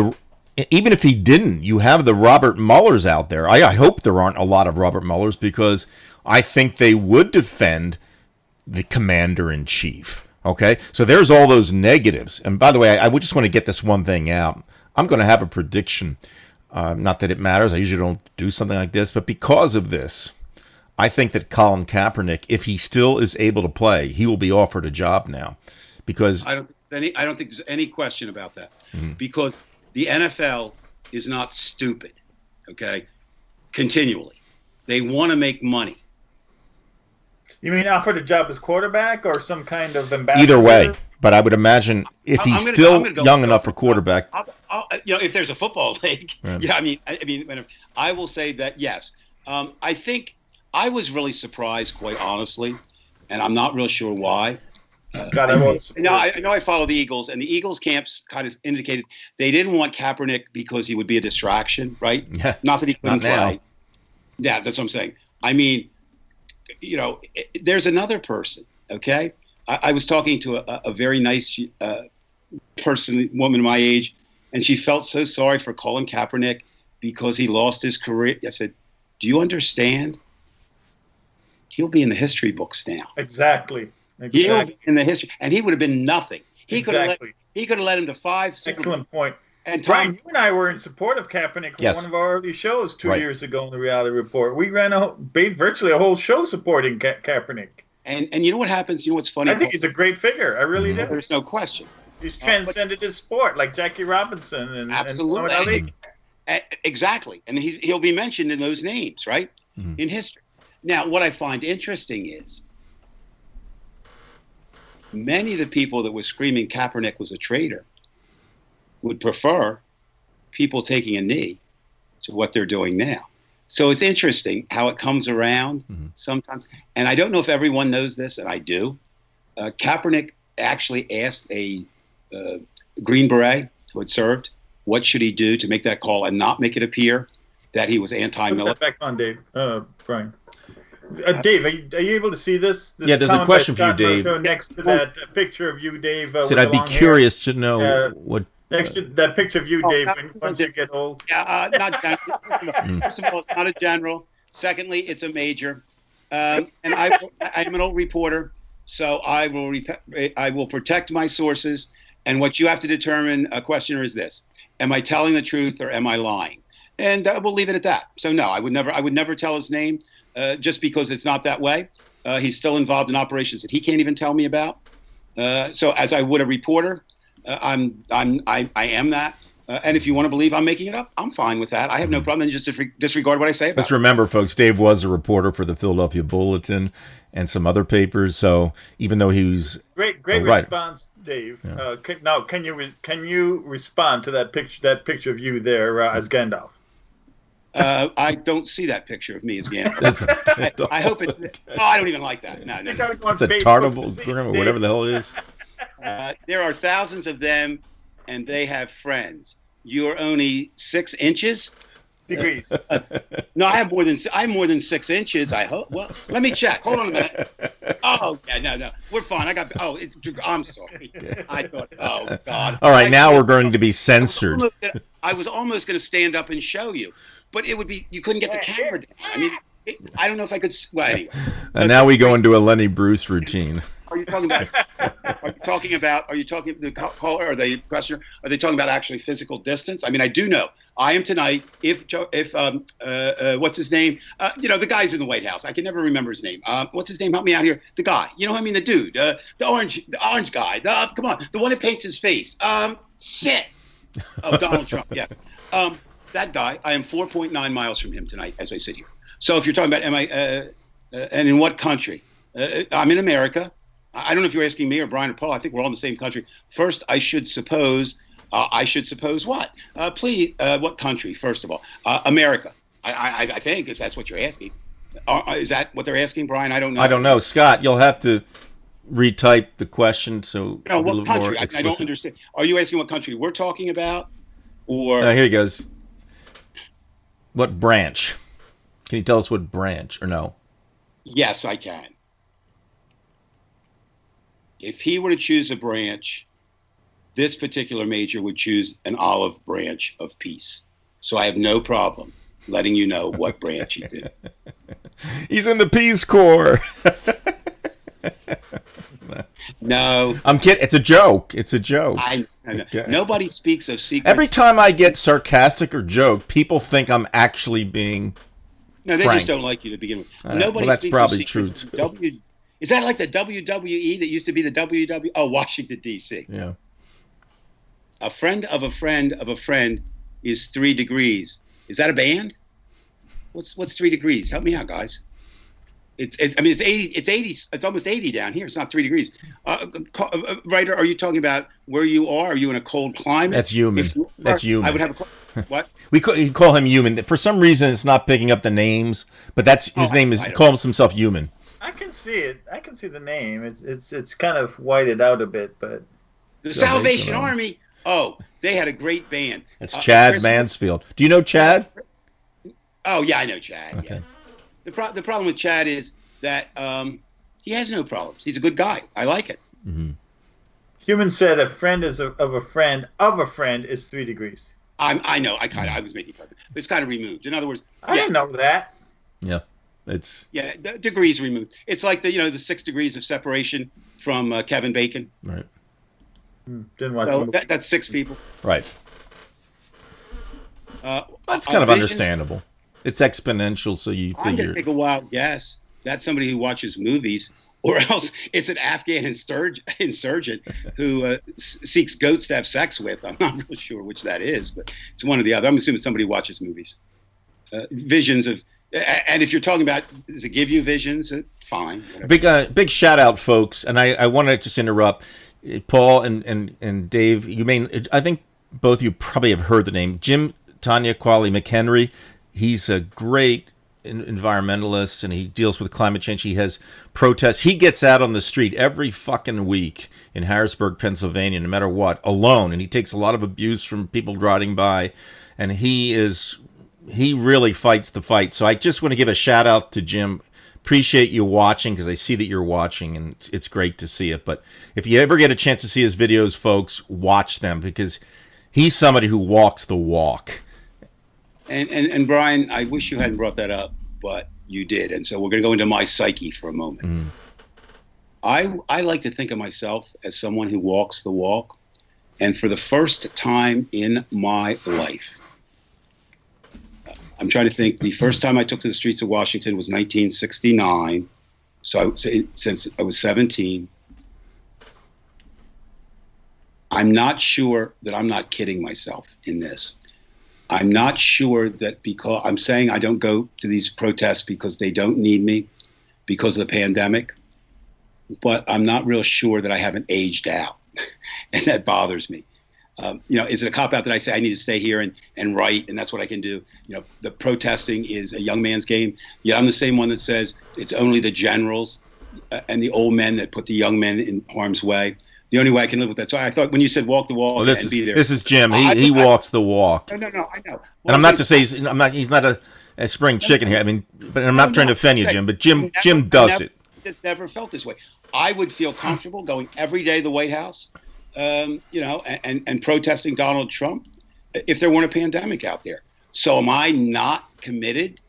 even if he didn't, you have the Robert Muellers out there. I hope there aren't a lot of Robert Muellers, because I think they would defend the commander-in-chief. Okay? So there's all those negatives. And by the way, I would just want to get this one thing out. I'm going to have a prediction. Not that it matters. I usually don't do something like this. But because of this, I think that Colin Kaepernick, if he still is able to play, he will be offered a job now. Because I don't think there's any question about that. Mm-hmm. Because the NFL is not stupid, okay? Continually. They want to make money. You mean offered a job as quarterback or some kind of ambassador? Either way. But I would imagine if he's still young enough for quarterback. If there's a football league. Yeah, I will say that, yes. I think I was really surprised, quite honestly, and I'm not real sure why. I know I follow the Eagles, and the Eagles camps kind of indicated they didn't want Kaepernick because he would be a distraction, right? Yeah. Not that he couldn't play. Yeah, that's what I'm saying. I mean, there's another person. Okay, I was talking to a very nice woman my age, and she felt so sorry for Colin Kaepernick because he lost his career. I said, "Do you understand? He'll be in the history books now. Exactly. He'll be in the history, and he would have been nothing. He could have led him to 5 Super Bowls. Excellent point. And Brian, you and I were in support of Kaepernick for one of our early shows 2 years ago in the Reality Report. We ran virtually a whole show supporting Kaepernick. And you know what happens? You know what's funny? I think he's a great figure. I really do. There's no question. He's transcended his sport, like Jackie Robinson and absolutely. And Ali. Exactly. And he'll be mentioned in those names, right? Mm-hmm. In history. Now, what I find interesting is many of the people that were screaming Kaepernick was a traitor would prefer people taking a knee to what they're doing now. So it's interesting how it comes around sometimes. And I don't know if everyone knows this, and I do. Kaepernick actually asked a Green Beret who had served, what should he do to make that call and not make it appear that he was anti-military? Put that back on, Dave. Brian. Dave, are you able to see this? Yeah, there's a question for you, Dave. Next to that picture of you, Dave. Said I'd be curious to know what. Next to that picture of you, Dave, once you get old. Yeah, not general. First of all, it's not a general. Secondly, it's a major. And I am an old reporter, so I will protect my sources. And what you have to determine, questioner, is this: am I telling the truth or am I lying? And we'll leave it at that. So no, I would never tell his name. Just because it's not that way. He's still involved in operations that he can't even tell me about. So as I would a reporter, I am that. And if you want to believe I'm making it up, I'm fine with that. I have no problem. Then just disregard what I say about Let's remember, folks, Dave was a reporter for the Philadelphia Bulletin and some other papers. So even though he was great response, Dave. Yeah. Now, can you respond to that picture of you there as Gandalf? I don't see that picture of me as Gandalf. I hope it. Oh, I don't even like that. No. It's a Tartable Grim or whatever the hell it is. There are thousands of them, and they have friends. You're only 6 inches. Degrees. No, I'm more than 6 inches. I hope. Well, let me check. Hold on a minute. Oh, yeah, no, we're fine. I'm sorry. I thought. Oh God. All right, now we're going to be censored. I was almost going to stand up and show you. But it would be, you couldn't get the camera down. I mean, I don't know if I could. Well, anyway. And now we go into a Lenny Bruce routine. Are you talking about the caller or the questioner? Are they talking about actually physical distance? I mean, I do know. I am tonight. If what's his name? The guy's in the White House. I can never remember his name. What's his name? Help me out here. The guy. You know what I mean? The dude. The orange guy. Come on. The one that paints his face. Shit. Oh, Donald Trump. Yeah. That guy, I am 4.9 miles from him tonight as I sit here. So if you're talking about, and in what country? I'm in America. I don't know if you're asking me or Brian or Paul. I think we're all in the same country. First, I should suppose what? Please, what country, first of all? America. I think, if that's what you're asking. Is that what they're asking, Brian? I don't know. I don't know. Scott, you'll have to retype the question so no, what country? I don't understand. Are you asking what country we're talking about? Or here he goes. What branch? Can you tell us what branch or no? Yes, I can. If he were to choose a branch, this particular major would choose an olive branch of peace. So I have no problem letting you know what branch he's in. He's in the Peace Corps. No. I'm kidding. It's a joke. It's a joke. I know. Okay. Nobody speaks of secrets. Every time I get sarcastic or joke, people think I'm actually being No, they frank. just don't like you to begin with. Nobody that's speaks probably of true too. Is that like the WWE that used to be the WW? Oh, Washington, D.C. Yeah. A friend of a friend of a friend is 3 degrees. Is that a band? What's 3 degrees? Help me out, guys. It's 80. It's 80. It's almost 80 down here. It's not 3 degrees. Writer, are you talking about where you are? Are you in a cold climate? That's human. That's human. I would have what? We call him human. For some reason, it's not picking up the names, but that's his name is calls himself human. I can see it. I can see the name. It's kind of whited out a bit, but the Salvation Army. Oh, they had a great band. That's Chad Mansfield. Do you know Chad? Oh yeah, I know Chad. Okay. Yeah. The problem with Chad is that he has no problems. He's a good guy. I like it. Mm-hmm. Human said a friend is of a friend is 3 degrees. I know. I was making fun. It's kind of removed. In other words, I didn't know that. Yeah, it's degrees removed. It's like the 6 degrees of separation from Kevin Bacon. right. Didn't watch So it. that's 6 people. Right. That's kind of Visions, understandable. It's exponential, so you I'm figure. gonna take a wild guess. That's somebody who watches movies, or else it's an Afghan insurgent who seeks goats to have sex with. I'm not really sure which that is, but it's one or the other. I'm assuming somebody who watches movies. Visions of, and if you're talking about, does it give you visions? Fine. Whatever. Big shout out, folks, and I want to just interrupt. Paul and Dave, I think both of you probably have heard the name Jim Tanya-Kwali McHenry. He's a great environmentalist, and he deals with climate change. He has protests. He gets out on the street every fucking week in Harrisburg, Pennsylvania, no matter what, alone, and he takes a lot of abuse from people riding by, and he really fights the fight. So I just want to give a shout out to Jim. Appreciate you watching, because I see that you're watching, and it's great to see it. But if you ever get a chance to see his videos, folks, watch them, because he's somebody who walks the walk. And Brian, I wish you hadn't brought that up, but you did. And so we're going to go into my psyche for a moment. I like to think of myself as someone who walks the walk. And for the first time in my life, I'm trying to think, the first time I took to the streets of Washington was 1969. So I would say since I was 17. I'm not sure that I'm not kidding myself in this. I'm not sure that, because I'm saying I don't go to these protests because they don't need me because of the pandemic, but I'm not real sure that I haven't aged out, and that bothers me. Is it a cop-out that I say I need to stay here and write, and that's what I can do? The protesting is a young man's game. Yet I'm the same one that says it's only the generals and the old men that put the young men in harm's way. The only way I can live with that. So I thought when you said walk the walk and be there. This is Jim. He walks the walk. No, I know. Well, and I'm not to say he's not a spring chicken here. I mean, but I'm not trying to offend you, Jim. But Jim does it. Just never felt this way. I would feel comfortable going every day to the White House, and protesting Donald Trump if there weren't a pandemic out there. So am I not committed,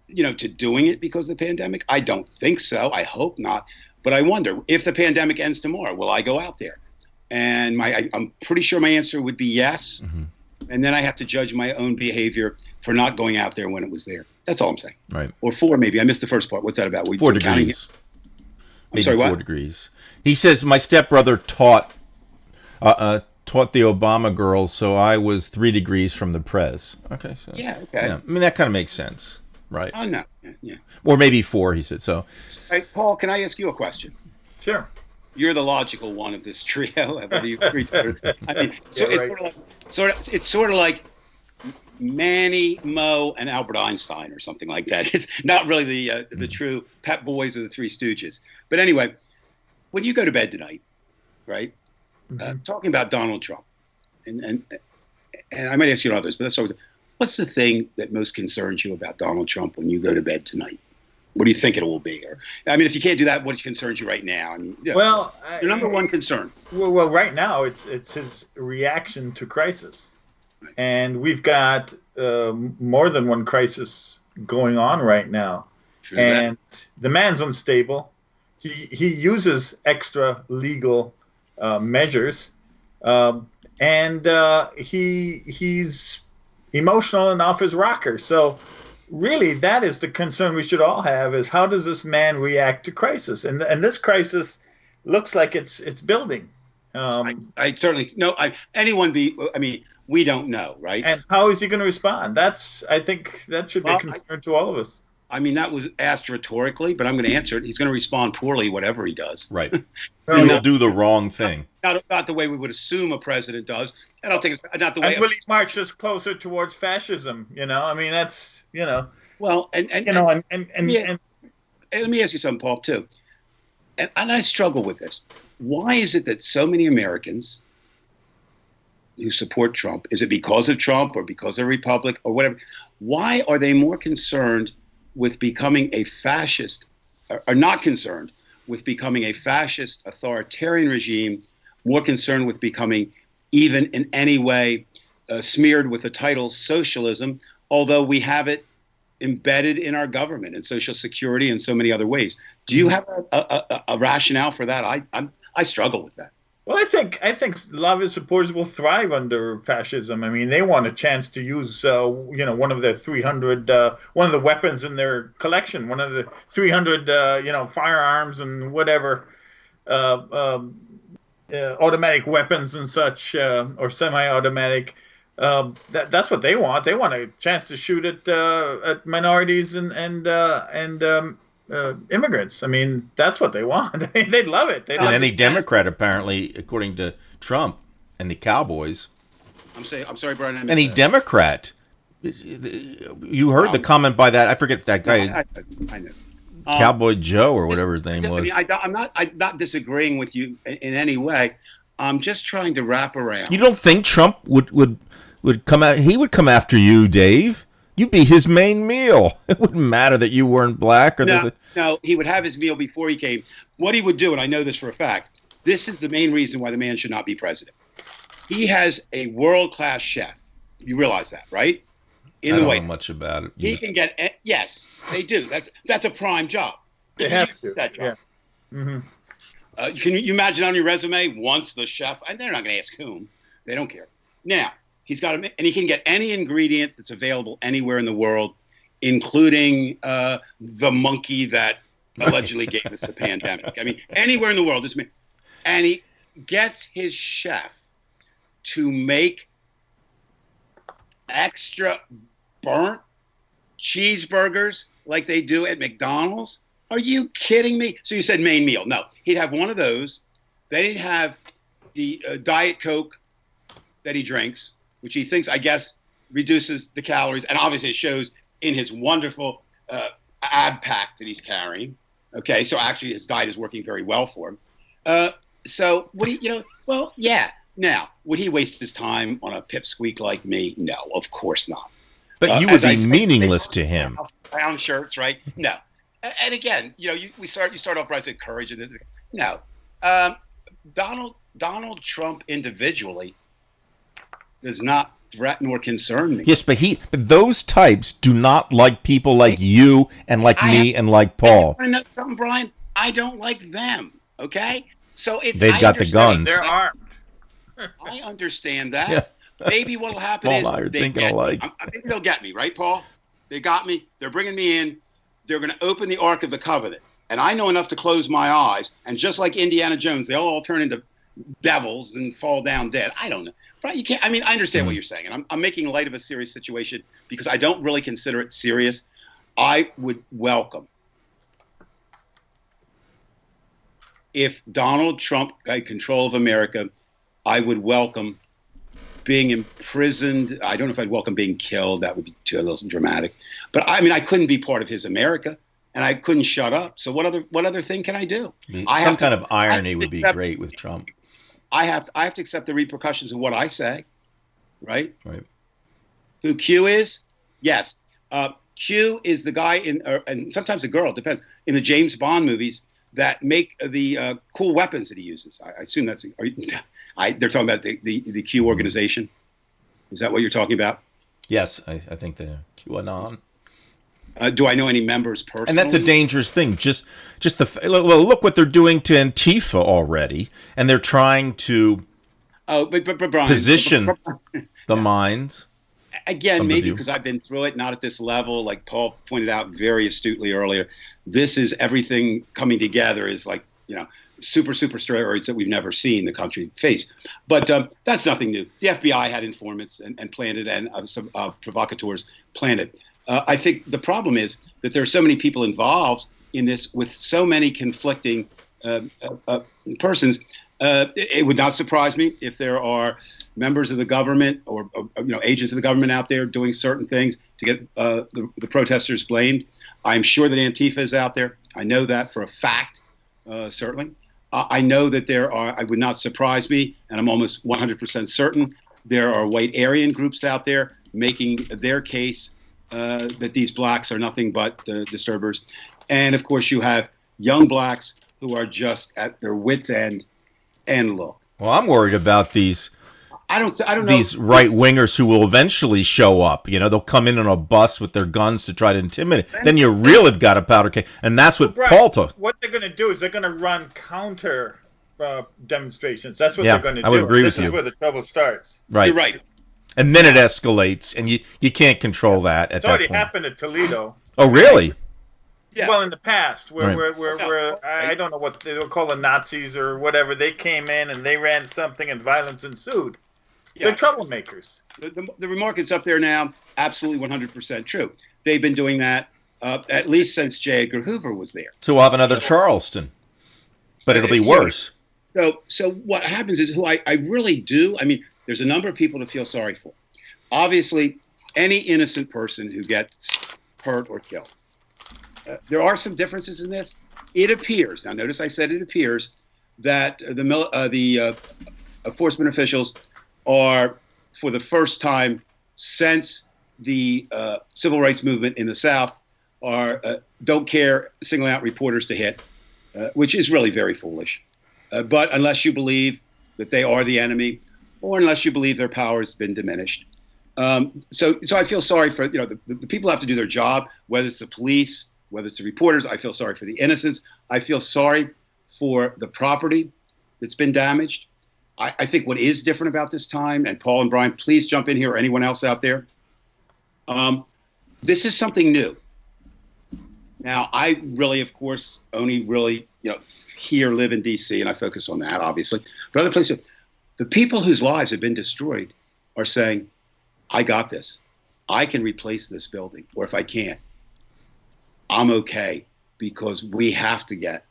to doing it because of the pandemic? I don't think so. I hope not. But I wonder, if the pandemic ends tomorrow, will I go out there? And I'm pretty sure my answer would be yes. Mm-hmm. And then I have to judge my own behavior for not going out there when it was there. That's all I'm saying. Right. Or 4, maybe. I missed the first part. What's that about? 4 degrees. I'm sorry, what? 4 degrees. He says, my stepbrother taught the Obama girls, so I was 3 degrees from the prez. Okay. So, yeah, okay. Yeah, I mean, that kind of makes sense, right? Oh, no. Yeah. Or maybe 4, he said. So. All right, Paul, can I ask you a question? Sure. You're the logical one of this trio. Whether you agree to it. I mean, so yeah, right. It's sort of like Manny, Moe, and Albert Einstein, or something like that. It's not really the true Pep Boys or the Three Stooges. But anyway, when you go to bed tonight, right? Talking about Donald Trump, and I might ask you others, but that's sort of, what's the thing that most concerns you about Donald Trump when you go to bed tonight? What do you think it will be? Or, I mean, if you can't do that, what concerns you right now? I mean, well, your number one concern. Well, right now it's his reaction to crisis, right. And we've got more than one crisis going on right now. True and the man's unstable. He uses extra legal measures, and he's emotional and off his rocker. So. Really, that is the concern we should all have: is how does this man react to crisis? And this crisis looks like it's building. I certainly no. We don't know, right? And how is he going to respond? I think that should be a concern to all of us. I mean, that was asked rhetorically, but I'm going to answer it. He's going to respond poorly, whatever he does. Right. He will do the wrong thing. Not the way we would assume a president does. I don't think it's not the way. And will he march us closer towards fascism? I mean, that's Well, and let me ask you something, Paul, too. And I struggle with this. Why is it that so many Americans who support Trump, is it because of Trump or because of the Republic or whatever? Why are they more concerned with becoming a fascist are not concerned with becoming a fascist authoritarian regime, more concerned with becoming even in any way smeared with the title socialism, although we have it embedded in our government and Social Security and so many other ways. Do you have a rationale for that? I struggle with that. Well, I think a lot of his supporters will thrive under fascism. I mean, they want a chance to use, one of the 300, one of the weapons in their collection, one of the 300, firearms and whatever, automatic weapons and such, or semi-automatic. That's what they want. They want a chance to shoot at minorities and immigrants. I mean, that's what they want. I mean, they'd love it. And any Democrat, apparently, according to Trump and the Cowboys. I'm sorry, Brian. Any Democrat. You heard the comment by that. I forget that guy. I know. Cowboy Joe or whatever his name was. I mean, I'm not disagreeing with you in any way. I'm just trying to wrap around. You don't think Trump would come out? He would come after you, Dave. You'd be his main meal. It wouldn't matter that you weren't black. No, he would have his meal before he came. What he would do, and I know this for a fact, this is the main reason why the man should not be president. He has a world-class chef. You realize that, right? I don't know much about it. He can get, yes, they do. That's a prime job. They have to. That job. Yeah. Mm-hmm. Can you imagine on your resume, once the chef, and they're not going to ask whom. They don't care. Now, and he can get any ingredient that's available anywhere in the world, including the monkey that allegedly gave us the pandemic. I mean, anywhere in the world. And he gets his chef to make extra burnt cheeseburgers like they do at McDonald's. Are you kidding me? So you said main meal. No, he'd have one of those. Then he'd have the Diet Coke that he drinks, which he thinks, I guess, reduces the calories. And obviously it shows in his wonderful ab pack that he's carrying. Okay, so actually his diet is working very well for him. So would he, well, yeah. Now, would he waste his time on a pipsqueak like me? No, of course not. But you would be meaningless to him. Brown shirts, right? No. And again, you start off by saying courage. No. Donald Trump individually does not threaten or concern me. Yes, but those types do not like people like you and like me and like Paul. I know something, Brian. I don't like them. Okay, so they've got the guns. They're armed. I understand that. Yeah. Maybe what'll happen Paul is and I are thinking alike. Maybe they'll get me, right, Paul? They got me. They're bringing me in. They're going to open the Ark of the Covenant, and I know enough to close my eyes. And just like Indiana Jones, they'll all turn into devils and fall down dead. I don't know. Right? You can't. I mean, I understand what you're saying, and I'm making light of a serious situation because I don't really consider it serious. I would welcome if Donald Trump got control of America. I would welcome being imprisoned. I don't know if I'd welcome being killed. That would be a little dramatic. But I mean, I couldn't be part of his America, and I couldn't shut up. So what other thing can I do? Some kind of irony would be great with Trump. I have to accept the repercussions of what I say, right? Right. Who Q is? Yes. Q is the guy and sometimes a girl, it depends, in the James Bond movies that make the cool weapons that he uses. I assume they're talking about the Q organization. Is that what you're talking about? Yes, I think the QAnon. Do I know any members personally? And that's a dangerous thing. Look what they're doing to Antifa already, and they're trying to but Brian, position the minds. Again, maybe because I've been through it, not at this level. Like Paul pointed out very astutely earlier, this is everything coming together is like, super steroids that we've never seen the country face. But that's nothing new. The FBI had informants and planned it, and some provocateurs planned it. I think the problem is that there are so many people involved in this with so many conflicting persons. It would not surprise me if there are members of the government or agents of the government out there doing certain things to get the protesters blamed. I'm sure that Antifa is out there. I know that for a fact, certainly. I know that there are, it would not surprise me, and I'm almost 100% certain, there are white Aryan groups out there making their case that these blacks are nothing but disturbers. And, of course, you have young blacks who are just at their wits' end. And look, Well, I'm worried about these I don't know. these right wingers who will eventually show up. You know, they'll come in on a bus with their guns to try to intimidate. Then you really have got a powder keg, and that's what Right. Paul took. What they're going to do is they're going to run counter demonstrations. That's what Yeah, they're going to do. I would agree this with is you. where the trouble starts. Right. You're right. And then it escalates, and you can't control that at It's that already point. happened at Toledo. Oh, really? Yeah. Well, in the past, where No. I don't know what they were called, the Nazis or whatever, they came in and they ran something and violence ensued. Yeah. They're troublemakers. The remark is up there now, absolutely 100% true. They've been doing that at least since J. Edgar Hoover was there. So we'll have another Charleston, but it'll be Yeah. worse. So what happens is, who I really do, I mean, there's a number of people to feel sorry for. Obviously, any innocent person who gets hurt or killed. There are some differences in this. It appears, now notice I said it appears, that the enforcement officials are, for the first time since the civil rights movement in the South, don't care singling out reporters to hit, which is really very foolish. But unless you believe that they are the enemy, or unless you believe their power has been diminished. So I feel sorry for, the people who have to do their job, whether it's the police, whether it's the reporters. I feel sorry for the innocents. I feel sorry for the property that's been damaged. I think what is different about this time, and Paul and Brian, please jump in here, or anyone else out there. This is something new. Now, I really, of course, only really, here live in D.C., and I focus on that, obviously. But other places, the people whose lives have been destroyed are saying, I got this. I can replace this building. Or if I can't, I'm okay, because we have to get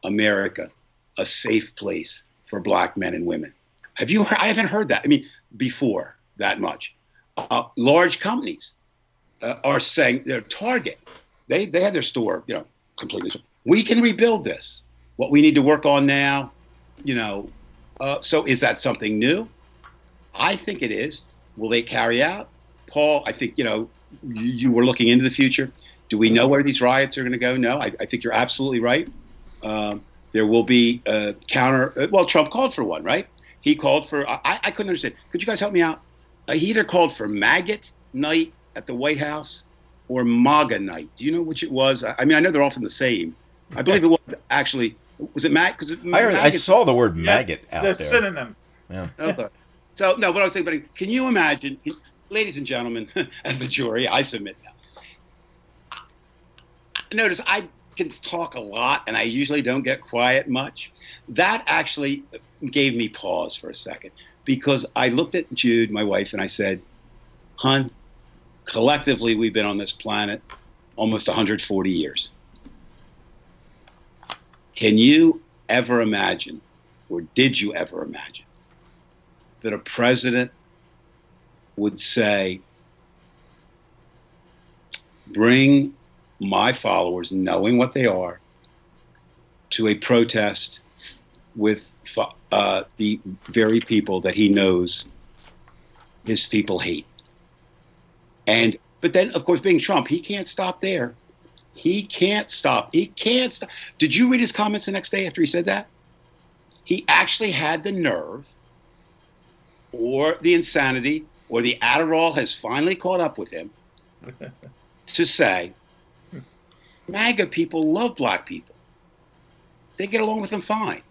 America a safe place for black men and women. Have you heard? I haven't heard that. I mean, before that much. Large companies are saying, Target, they had their store, completely. We can rebuild this. What we need to work on now, so is that something new? I think it is. Will they carry out? Paul, I think, you were looking into the future. Do we know where these riots are going to go? No, I think you're absolutely right. There will be a counter. Well, Trump called for one, right? He called for, I couldn't understand. Could you guys help me out? He either called for maggot night at the White House or MAGA night. Do you know which it was? I mean, I know they're often the same. I believe it was actually, was it maggot? I saw the word maggot out there. The synonyms. Yeah. Okay. So, no, what I was saying, but can you imagine, ladies and gentlemen, and the jury, I submit now. Notice I can talk a lot, and I usually don't get quiet much. That actually gave me pause for a second, because I looked at Jude, my wife, and I said, "Hun, collectively we've been on this planet almost 140 years. Can you ever imagine, or did you ever imagine, that a president would say, bring my followers, knowing what they are, to a protest with the very people that he knows his people hate? But then, of course, being Trump, he can't stop there. He can't stop. Did you read his comments the next day after he said that? He actually had the nerve, or the insanity, or the Adderall has finally caught up with him, to say, MAGA people love black people. They get along with them fine.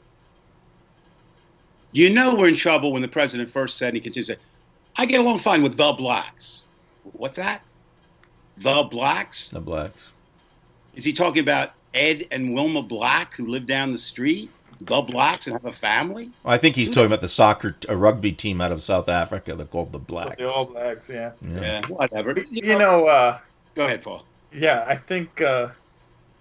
We're in trouble when the president first said, and he continues to say, I get along fine with the blacks. What's that? The blacks? The blacks. Is he talking about Ed and Wilma Black, who live down the street? The blacks, and have a family? Well, I think he's talking about the rugby team out of South Africa. They're called the Blacks. The All Blacks, yeah. Yeah, whatever. Go ahead, Paul. Yeah, I think we're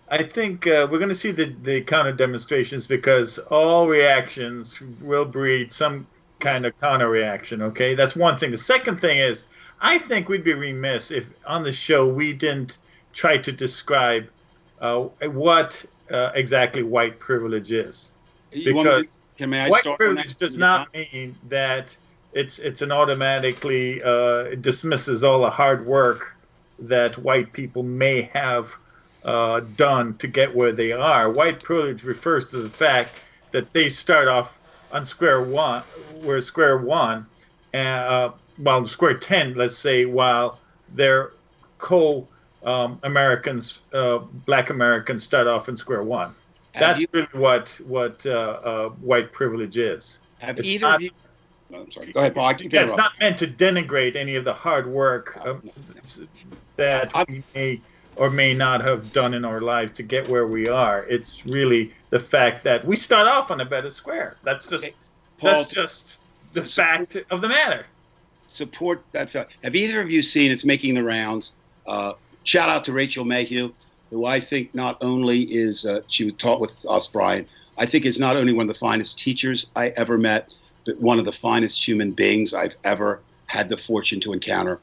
going to see the counter demonstrations, because all reactions will breed some kind of counter reaction. Okay, that's one thing. The second thing is, I think we'd be remiss if on the show we didn't try to describe what exactly white privilege is. Because white privilege does not mean that it's an automatically dismisses all the hard work that white people may have done to get where they are. White privilege refers to the fact that they start off on square one, well, square 10, let's say, while their Americans, Black Americans, start off in square one. That's really what white privilege is. Have It's either not, of you? Oh, I'm sorry. Go ahead, Paul. I can it's not meant to denigrate any of the hard work that we may or may not have done in our lives to get where we are. It's really the fact that we start off on a better square. That's just Paul, the fact of the matter. Support that fact. Have either of you seen? It's making the rounds. Shout out to Rachel Mayhew, who I think not only is she was taught with us, Brian. I think is not only one of the finest teachers I ever met, but one of the finest human beings I've ever had the fortune to encounter.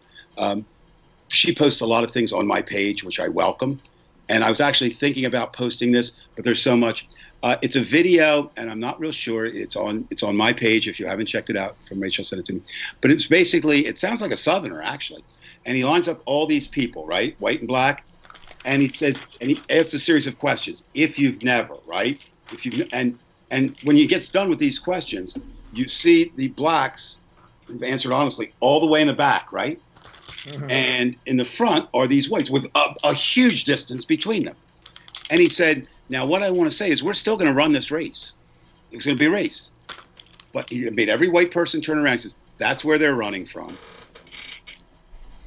She posts a lot of things on my page, which I welcome. And I was actually thinking about posting this, but there's so much. It's a video, and I'm not real sure. It's on my page if you haven't checked it out. From Rachel sent it to me. But it's basically, it sounds like a Southerner actually. And he lines up all these people, right, white and black, and he says, and he asks a series of questions. If you've never, right? If you and when he gets done with these questions, you see the blacks who've answered honestly all the way in the back, right? Mm-hmm. And in the front are these whites with a huge distance between them. And he said, now what I want to say is we're still going to run this race. It's going to be a race. But he made every white person turn around and says, that's where they're running from.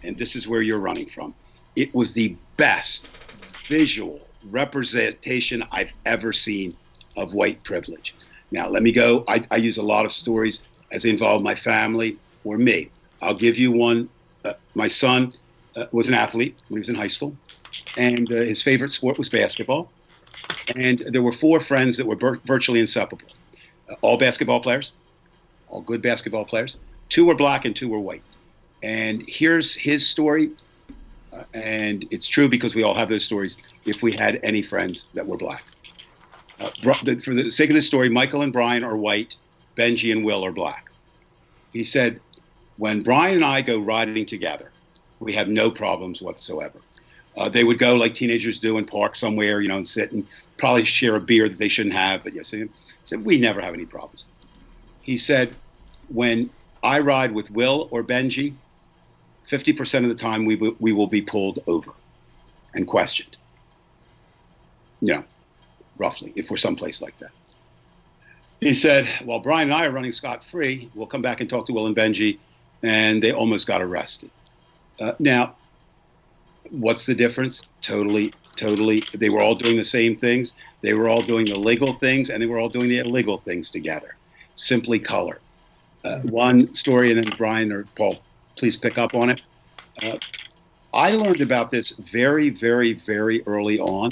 And this is where you're running from. It was the best visual representation I've ever seen of white privilege. Now, let me go. I use a lot of stories as they involve my family or me. I'll give you one. My son was an athlete when he was in high school, and his favorite sport was basketball. And there were 4 friends that were virtually inseparable. All basketball players, all good basketball players. 2 were black and 2 were white. And here's his story. And it's true because we all have those stories if we had any friends that were black. For the sake of this story, Michael and Brian are white. Benji and Will are black. He said, when Brian and I go riding together, we have no problems whatsoever. They would go like teenagers do and park somewhere, and sit and probably share a beer that they shouldn't have. But yes, he said, we never have any problems. He said, when I ride with Will or Benji, 50% of the time we will be pulled over and questioned. Roughly, if we're someplace like that. He said, while Brian and I are running scot-free, we'll come back and talk to Will and Benji, and they almost got arrested. Now, what's the difference? Totally. They were all doing the same things. They were all doing the legal things, and they were all doing the illegal things together. Simply color. One story, and then Brian or Paul, please pick up on it. I learned about this very, very, very early on,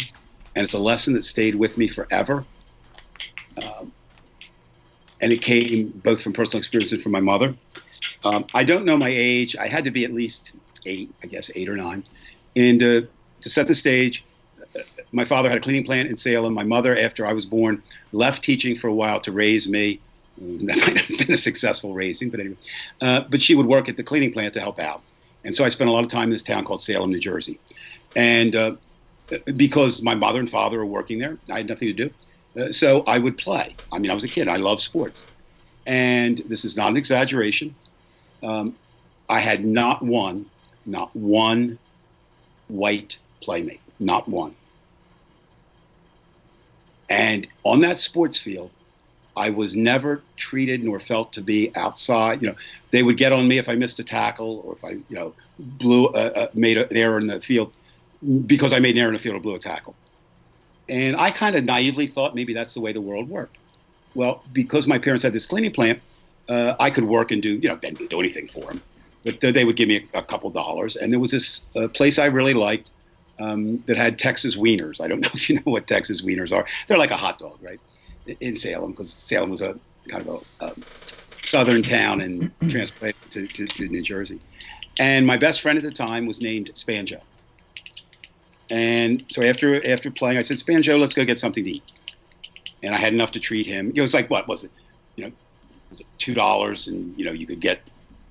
and it's a lesson that stayed with me forever. And it came both from personal experience and from my mother. I don't know my age. I had to be at least 8 or 9. And to set the stage, my father had a cleaning plant in Salem. My mother, after I was born, left teaching for a while to raise me. That might have been a successful raising, but anyway. But she would work at the cleaning plant to help out. And so I spent a lot of time in this town called Salem, New Jersey. And because my mother and father were working there, I had nothing to do. So I would play. I was a kid. I loved sports. And this is not an exaggeration. I had not one white playmate, not one. And on that sports field, I was never treated nor felt to be outside. They would get on me if I missed a tackle or if I, made an error in the field because I made an error in the field or blew a tackle. And I kind of naively thought maybe that's the way the world worked. Well, because my parents had this cleaning plant, I could work and do, didn't do anything for them. But they would give me a couple dollars. And there was this place I really liked that had Texas wieners. I don't know if you know what Texas wieners are. They're like a hot dog, right? In Salem, because Salem was a kind of a southern town and transplanted to New Jersey. And my best friend at the time was named Spanjo. And so after playing, I said, Spanjo, let's go get something to eat. And I had enough to treat him. It was like, what was it? Was it $2? And, you could get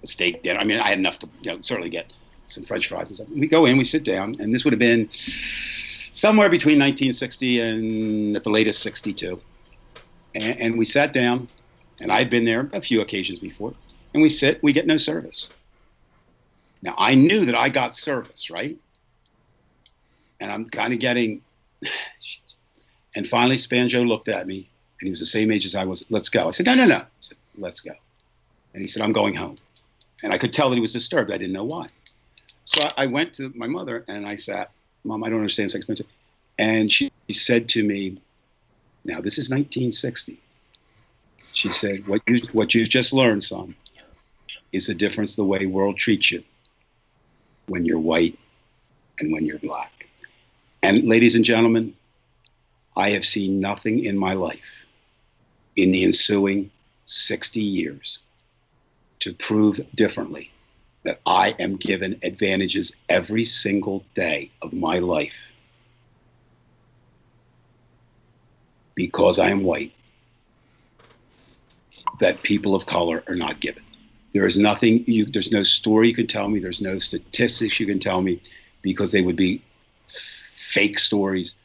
a steak dinner. I had enough to, certainly get some French fries and stuff. We go in, we sit down, and this would have been somewhere between 1960 and at the latest 62. And we sat down, and I'd been there a few occasions before, and we get no service. Now, I knew that I got service, right? And I'm kind of getting, and finally Spanjo looked at me, and he was the same age as I was. Let's go. I said, no. I said, let's go. And he said, I'm going home. And I could tell that he was disturbed. I didn't know why. So I went to my mother, and I sat, Mom, I don't understand sex mentor. And she said to me, now this is 1960. She said, what you've just learned, son, is the difference the way world treats you when you're white and when you're black. And ladies and gentlemen, I have seen nothing in my life in the ensuing 60 years to prove differently that I am given advantages every single day of my life because I am white that people of color are not given. There is nothing, there's no story you can tell me, there's no statistics you can tell me, because they would be fake stories,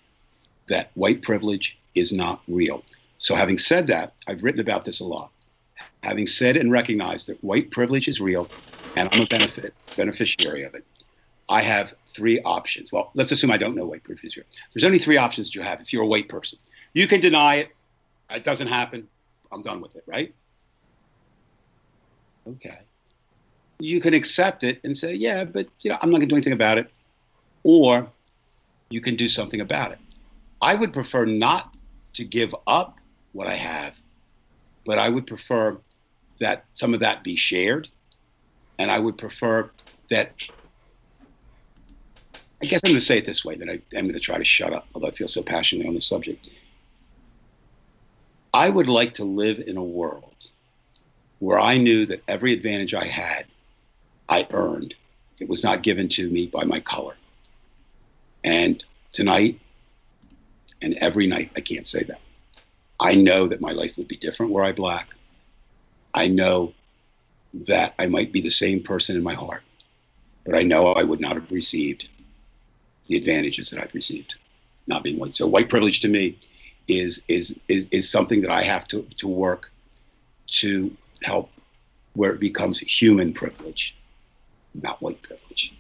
that white privilege is not real. So having said that, I've written about this a lot. Having said and recognized that white privilege is real, and I'm a beneficiary of it, I have three options. Well, let's assume I don't know white privilege is real. There's only three options you have if you're a white person. You can deny it. It doesn't happen. I'm done with it, right? Okay. You can accept it and say, yeah, but I'm not going to do anything about it. Or you can do something about it. I would prefer not to give up what I have, but I would prefer that some of that be shared. And I would prefer that, I guess I'm going to say it this way, that I'm going to try to shut up, although I feel so passionately on the subject. I would like to live in a world where I knew that every advantage I had, I earned. It was not given to me by my color. And tonight, and every night, I can't say that. I know that my life would be different were I black. I know that I might be the same person in my heart, but I know I would not have received the advantages that I've received, not being white. So white privilege to me is something that I have to work to help where it becomes human privilege, not white privilege.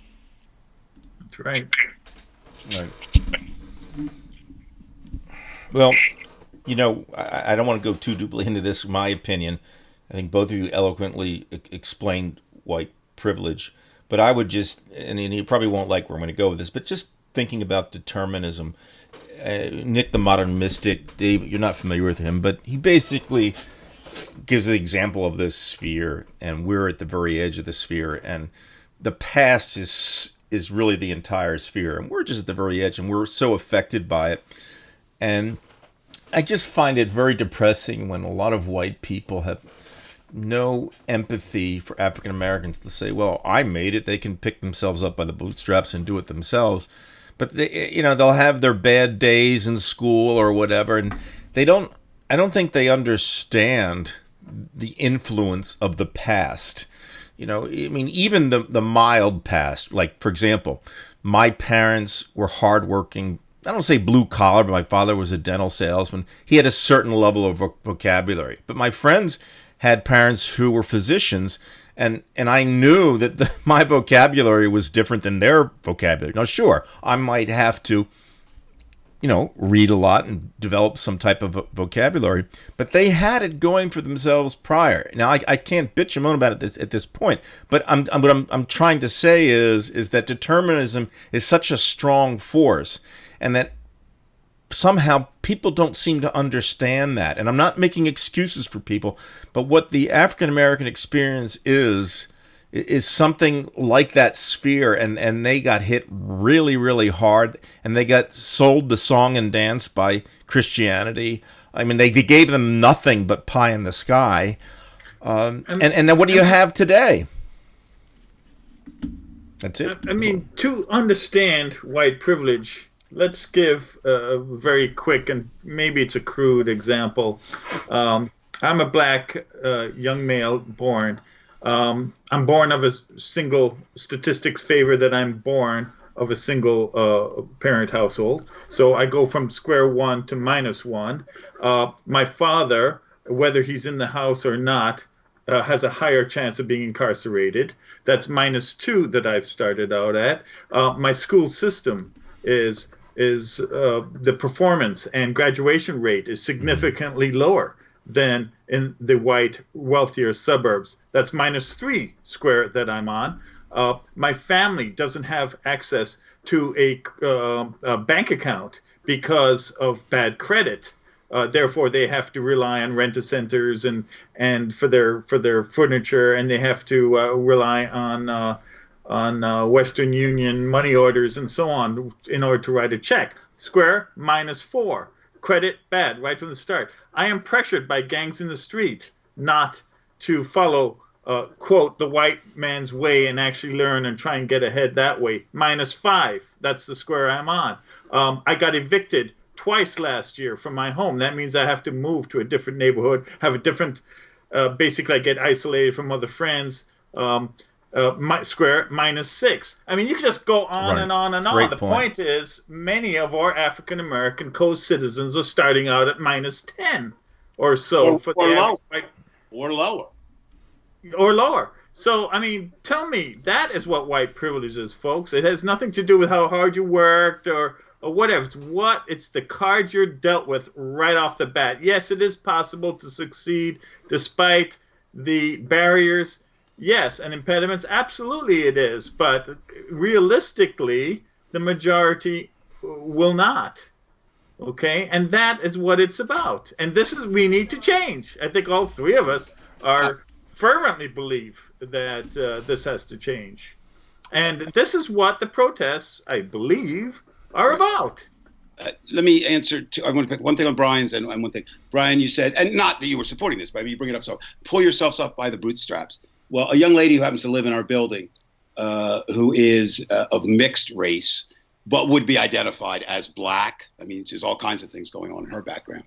That's right. Right. Well, I don't want to go too deeply into this. My opinion, I think both of you eloquently explained white privilege, but I would just, and you probably won't like where I'm going to go with this, but just thinking about determinism. Nick the Modern Mystic, Dave, you're not familiar with him, but he basically gives the example of this sphere, and we're at the very edge of the sphere, and the past is really the entire sphere, and we're just at the very edge, and we're so affected by it. And I just find it very depressing when a lot of white people have no empathy for African Americans to say, well, I made it, they can pick themselves up by the bootstraps and do it themselves. But they, they'll have their bad days in school or whatever, and I don't think they understand the influence of the past. Even the mild past, like, for example, my parents were hardworking. I don't say blue collar, but my father was a dental salesman. He had a certain level of vocabulary. But my friends had parents who were physicians, and I knew that my vocabulary was different than their vocabulary. Now, sure, I might have to, read a lot and develop some type of vocabulary, but they had it going for themselves prior. Now, I can't bitch and moan about it at this point, but what I'm trying to say is that determinism is such a strong force, and that somehow people don't seem to understand that. And I'm not making excuses for people, but what the African American experience is something like that sphere, and they got hit really, really hard, and they got sold the song and dance by Christianity. I mean, they gave them nothing but pie in the sky. And then what do you have today? That's it. I mean, to understand white privilege, let's give a very quick, and maybe it's a crude example. I'm a black young male born. I'm born of a single statistics favor that I'm born of a single parent household. So I go from square one to -1. My father, whether he's in the house or not, has a higher chance of being incarcerated. That's -2 that I've started out at. My school system is the performance and graduation rate is significantly lower than in the white, wealthier suburbs. That's -3 square that I'm on. My family doesn't have access to a bank account because of bad credit. Therefore, they have to rely on rent-a-centers and for their furniture, and they have to rely on Western Union money orders and so on in order to write a check. Square, -4. Credit, bad, right from the start. I am pressured by gangs in the street not to follow, quote, the white man's way and actually learn and try and get ahead that way. -5, that's the square I'm on. I got evicted twice last year from my home. That means I have to move to a different neighborhood, have a different, basically I get isolated from other friends. My square, -6. I mean, you can just go on and on and on. Great the point. point is, many of our African American co-citizens are starting out at -10 or so for the average white, or lower. or lower. So, I mean, tell me, that is what white privilege is, folks. It has nothing to do with how hard you worked or whatever. It's the cards you're dealt with right off the bat. Yes, it is possible to succeed despite the barriers. Yes, and impediments, absolutely it is. But realistically, the majority will not. Okay? And that is what it's about. And we need to change. I think all three of us fervently believe that this has to change. And this is what the protests, I believe, are about. Let me answer. I want to pick one thing on Brian's and one thing. Brian, you said, and not that you were supporting this, but I mean, you bring it up. So pull yourselves up by the bootstraps. Well, a young lady who happens to live in our building, who is of mixed race, but would be identified as black. I mean, there's all kinds of things going on in her background.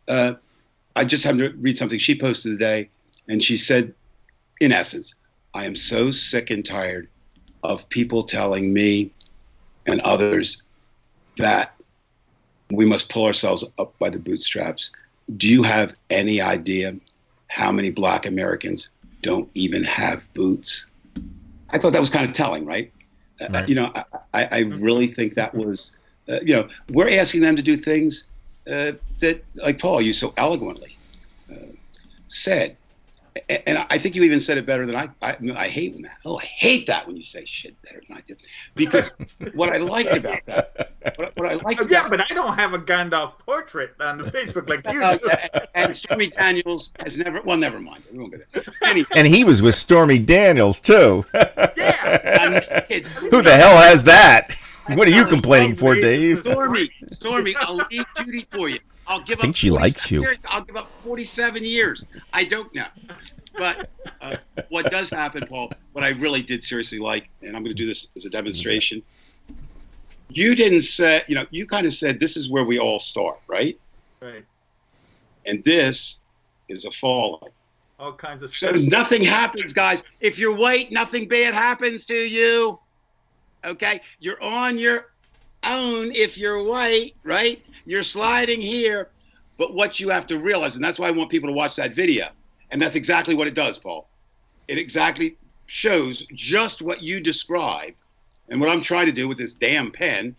I just happened to read something she posted today, and she said, in essence, I am so sick and tired of people telling me and others that we must pull ourselves up by the bootstraps. Do you have any idea how many black Americans don't even have boots? I thought that was kind of telling, right? Right. I really think that was, we're asking them to do things that, like Paul, you so eloquently said. And I think you even said it better than I hate when that. Oh, I hate that when you say shit better than I do. Because what I liked about that, what I liked about, but I don't have a Gandalf portrait on the Facebook like you do. And Stormy Daniels has never. Well, never mind. We won't get it. Anyway. And he was with Stormy Daniels too. Yeah. Who the hell has that? What are you complaining for, Dave? Stormy, I'll leave Judy for you. I think she likes you. I'll give up 47 years. I don't know. But what does happen, Paul, what I really did seriously like, and I'm going to do this as a demonstration, you didn't say, you kind of said this is where we all start, right? Right. And this is a falling. All kinds of stuff. So nothing happens, guys. If you're white, nothing bad happens to you. Okay? You're on your own if you're white, right? You're sliding here. But what you have to realize, and that's why I want people to watch that video, and that's exactly what it does, Paul. It exactly shows just what you described and what I'm trying to do with this damn pen,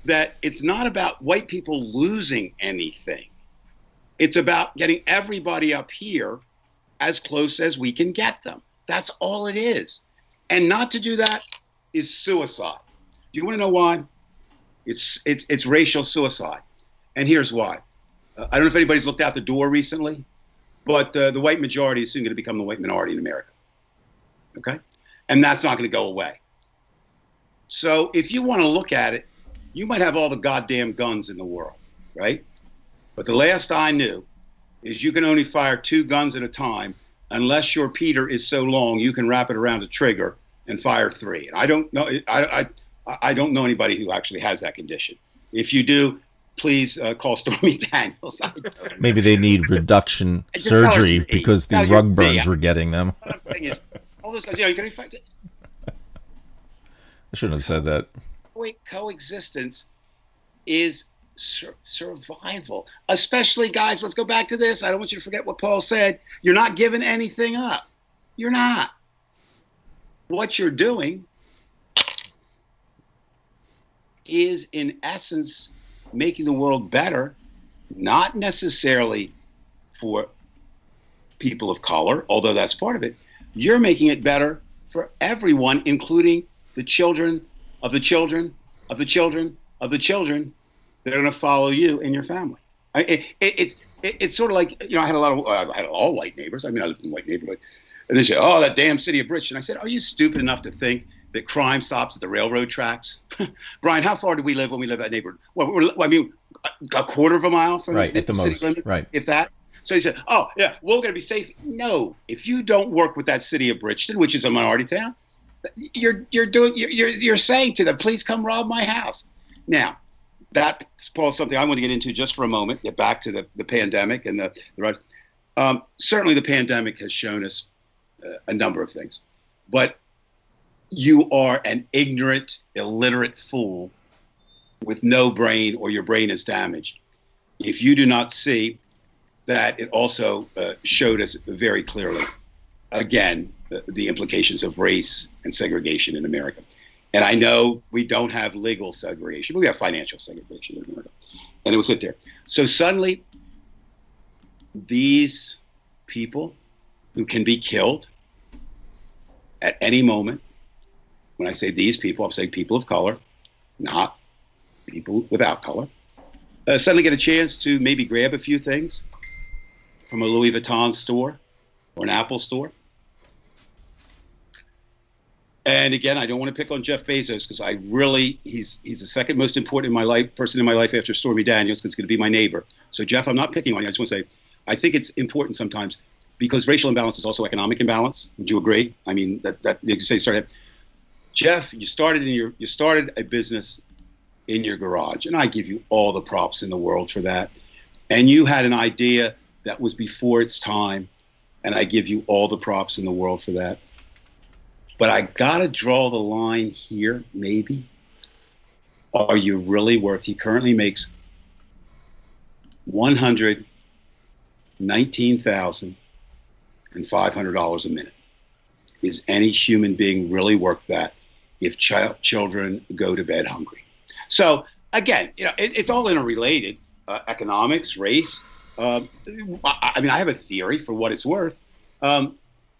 that it's not about white people losing anything. It's about getting everybody up here as close as we can get them. That's all it is. And not to do that is suicide. Do you want to know why? It's racial suicide. And here's why. I don't know if anybody's looked out the door recently, but the white majority is soon going to become the white minority in America. Okay? And that's not going to go away. So if you want to look at it, you might have all the goddamn guns in the world, right? But the last I knew is you can only fire 2 guns at a time unless your Peter is so long you can wrap it around a trigger and fire 3. And I don't know. I don't know anybody who actually has that condition. If you do, please call Stormy Daniels. Maybe they need reduction surgery because the rug burns were getting them. The thing is, all those guys, you can infect it. I shouldn't have said that. Coexistence is survival. Especially, guys, let's go back to this. I don't want you to forget what Paul said. You're not giving anything up. You're not. What you're doing is, in essence, making the world better, not necessarily for people of color, although that's part of it. You're making it better for everyone, including the children of the children of the children of the children that are going to follow you and your family. It's sort of like, I had I had all white neighbors. I mean, I lived in a white neighborhood. And they say, oh, that damn city of Bridgeton. I said, are you stupid enough to think that crime stops at the railroad tracks? Brian, how far did we live when we lived in that neighborhood? Well, I mean, a quarter of a mile from right, the at the city most, limit, right? If that. So he said, oh, yeah, we're going to be safe. No, if you don't work with that city of Bridgeton, which is a minority town, you're saying to them, please come rob my house. Now, that's, Paul, something I want to get into just for a moment, get back to the pandemic and the rise. Certainly the pandemic has shown us a number of things, but you are an ignorant, illiterate fool with no brain, or your brain is damaged if you do not see that it also showed us very clearly, again, the implications of race and segregation in America. And I know we don't have legal segregation, but we have financial segregation in America. And it was there. So suddenly, these people who can be killed at any moment, when I say these people, I'm saying people of color, not people without color, suddenly get a chance to maybe grab a few things from a Louis Vuitton store or an Apple store. And again, I don't want to pick on Jeff Bezos, because he's the second most important person in my life after Stormy Daniels, because it's going to be my neighbor. So Jeff, I'm not picking on you. I just want to say, I think it's important sometimes, because racial imbalance is also economic imbalance. Would you agree? I mean, that you can say, Jeff, you started a business in your garage, and I give you all the props in the world for that. And you had an idea that was before its time, and I give you all the props in the world for that. But I gotta draw the line here, maybe. Are you really worth? He currently makes $119,500 a minute. Is any human being really worth that if children go to bed hungry? So again, it's all interrelated. Economics, race. I mean, I have a theory for what it's worth.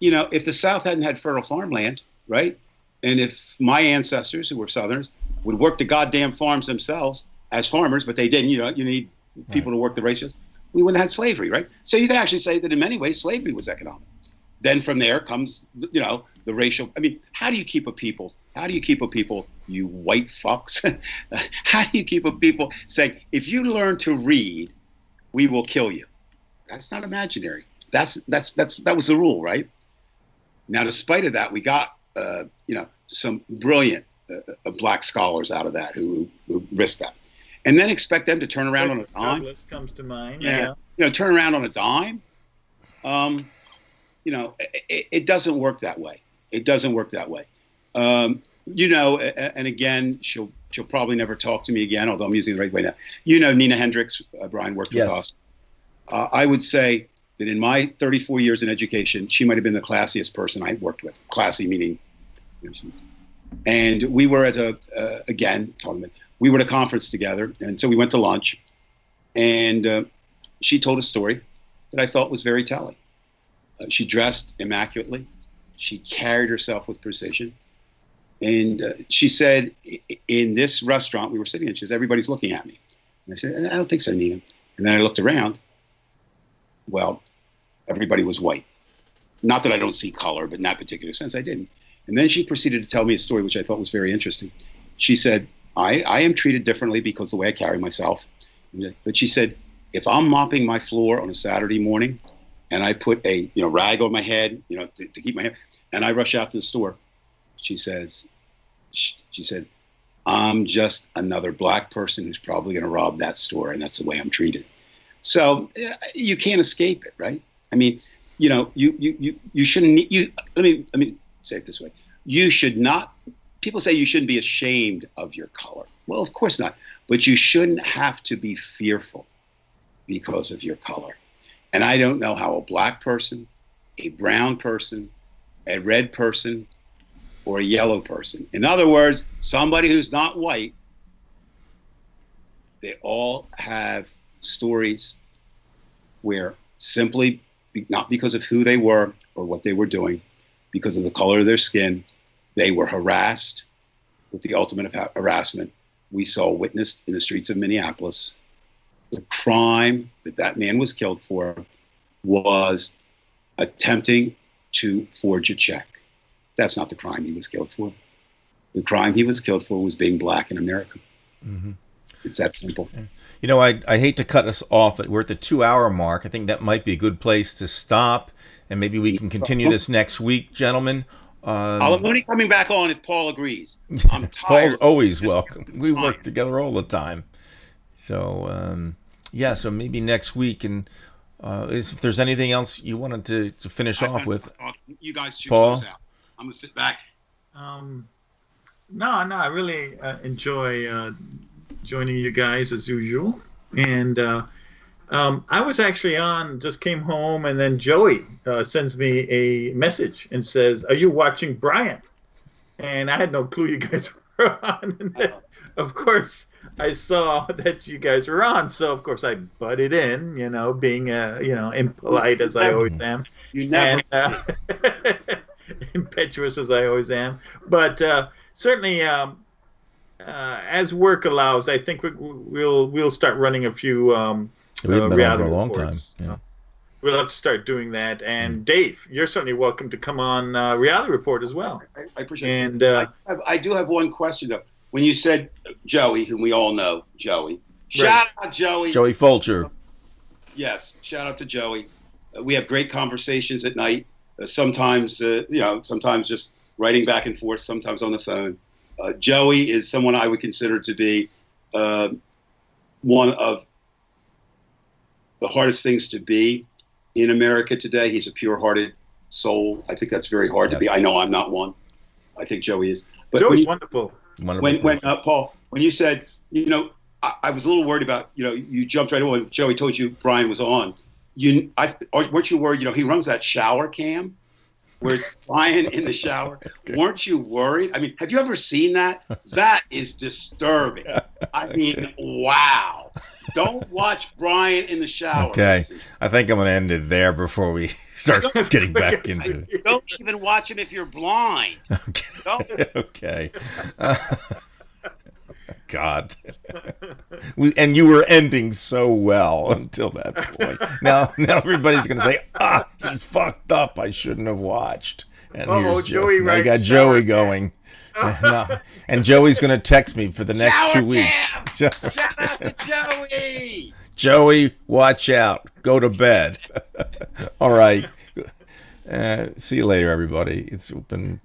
If the South hadn't had fertile farmland, right, and if my ancestors, who were Southerners, would work the goddamn farms themselves as farmers, but they didn't, you need people to work the races, we wouldn't have had slavery, right? So you can actually say that in many ways slavery was economic. Then from there comes, the racial. I mean, how do you keep a people? You white fucks. How do you keep a people saying, if you learn to read, we will kill you? That's not imaginary. That was the rule, right? Now, despite of that, we got some brilliant black scholars out of that who risked that, and then expect them to turn around on a dime. Douglas comes to mind. Yeah. Turn around on a dime. It doesn't work that way. And again, she'll probably never talk to me again, although I'm using the right way now. Nina Hendricks, Brian worked with us. I would say that in my 34 years in education, she might have been the classiest person I worked with. Classy meaning, and we were at we were at a conference together, and so we went to lunch, and she told a story that I thought was very telling. She dressed immaculately. She carried herself with precision. And she said, in this restaurant we were sitting in, she says, everybody's looking at me. And I said, I don't think so, Nina. And then I looked around. Well, everybody was white. Not that I don't see color, but in that particular sense, I didn't. And then she proceeded to tell me a story, which I thought was very interesting. She said, I am treated differently because of the way I carry myself. But she said, if I'm mopping my floor on a Saturday morning and I put a rag on my head, to keep my hair, and I rush out to the store, she said, I'm just another black person who's probably going to rob that store, and that's the way I'm treated. So you can't escape it, right? I mean, you shouldn't. Let me say it this way: you should not. people say you shouldn't be ashamed of your color. Well, of course not. But you shouldn't have to be fearful because of your color. And I don't know how a black person, a brown person, a red person, or a yellow person, in other words, somebody who's not white, they all have stories where simply, not because of who they were or what they were doing, because of the color of their skin, they were harassed with the ultimate of harassment we saw witnessed in the streets of Minneapolis. The crime that man was killed for was attempting to forge a check. That's not the crime he was killed for. The crime he was killed for was being black in America. Mm-hmm. It's that simple. You know, I hate to cut us off, but we're at the 2-hour mark. I think that might be a good place to stop, and maybe we can continue this next week, gentlemen. I'm only coming back on if Paul agrees. I'm tired. Paul's always welcome. We work together all the time. So, so maybe next week. And if there's anything else you wanted to finish off with. You guys should Paul? close out. I'm going to sit back. No, I really enjoy joining you guys as usual. And I was actually just came home, and then Joey sends me a message and says, "Are you watching Brian?" And I had no clue you guys were on. And then, of course, I saw that you guys were on, so of course I butted in, being impolite as I always am. You never. And, impetuous as I always am, but certainly as work allows, I think we'll start running a few reality for a long reports. time. Yeah. We'll have to start doing that. And Dave, you're certainly welcome to come on Reality Report as well. I appreciate it. And I do have one question though. When you said Joey, whom we all know, Joey, shout out Joey. Joey Fulcher. Yes, shout out to Joey. We have great conversations at night. Sometimes just writing back and forth, sometimes on the phone. Joey is someone I would consider to be one of the hardest things to be in America today. He's a pure-hearted soul. I think that's very hard to be. I know I'm not one. I think Joey is. But Joey's wonderful. When Paul, when you said, I was a little worried about, you jumped right on when Joey told you Brian was on. Weren't you worried? He runs that shower cam where it's Brian in the shower. Okay. Weren't you worried? I mean, have you ever seen that? That is disturbing. I mean, wow. Don't watch Brian in the shower. Okay. I think I'm going to end it there before we start getting back into it. Don't even watch him if you're blind. Okay. Okay. God. And you were ending so well until that point. Now everybody's going to say, he's fucked up. I shouldn't have watched. And here's Joey. Now you got Joey going. And Joey's going to text me for the next 2 weeks. Shout out to Joey. Joey, watch out. Go to bed. All right. See you later, everybody. It's been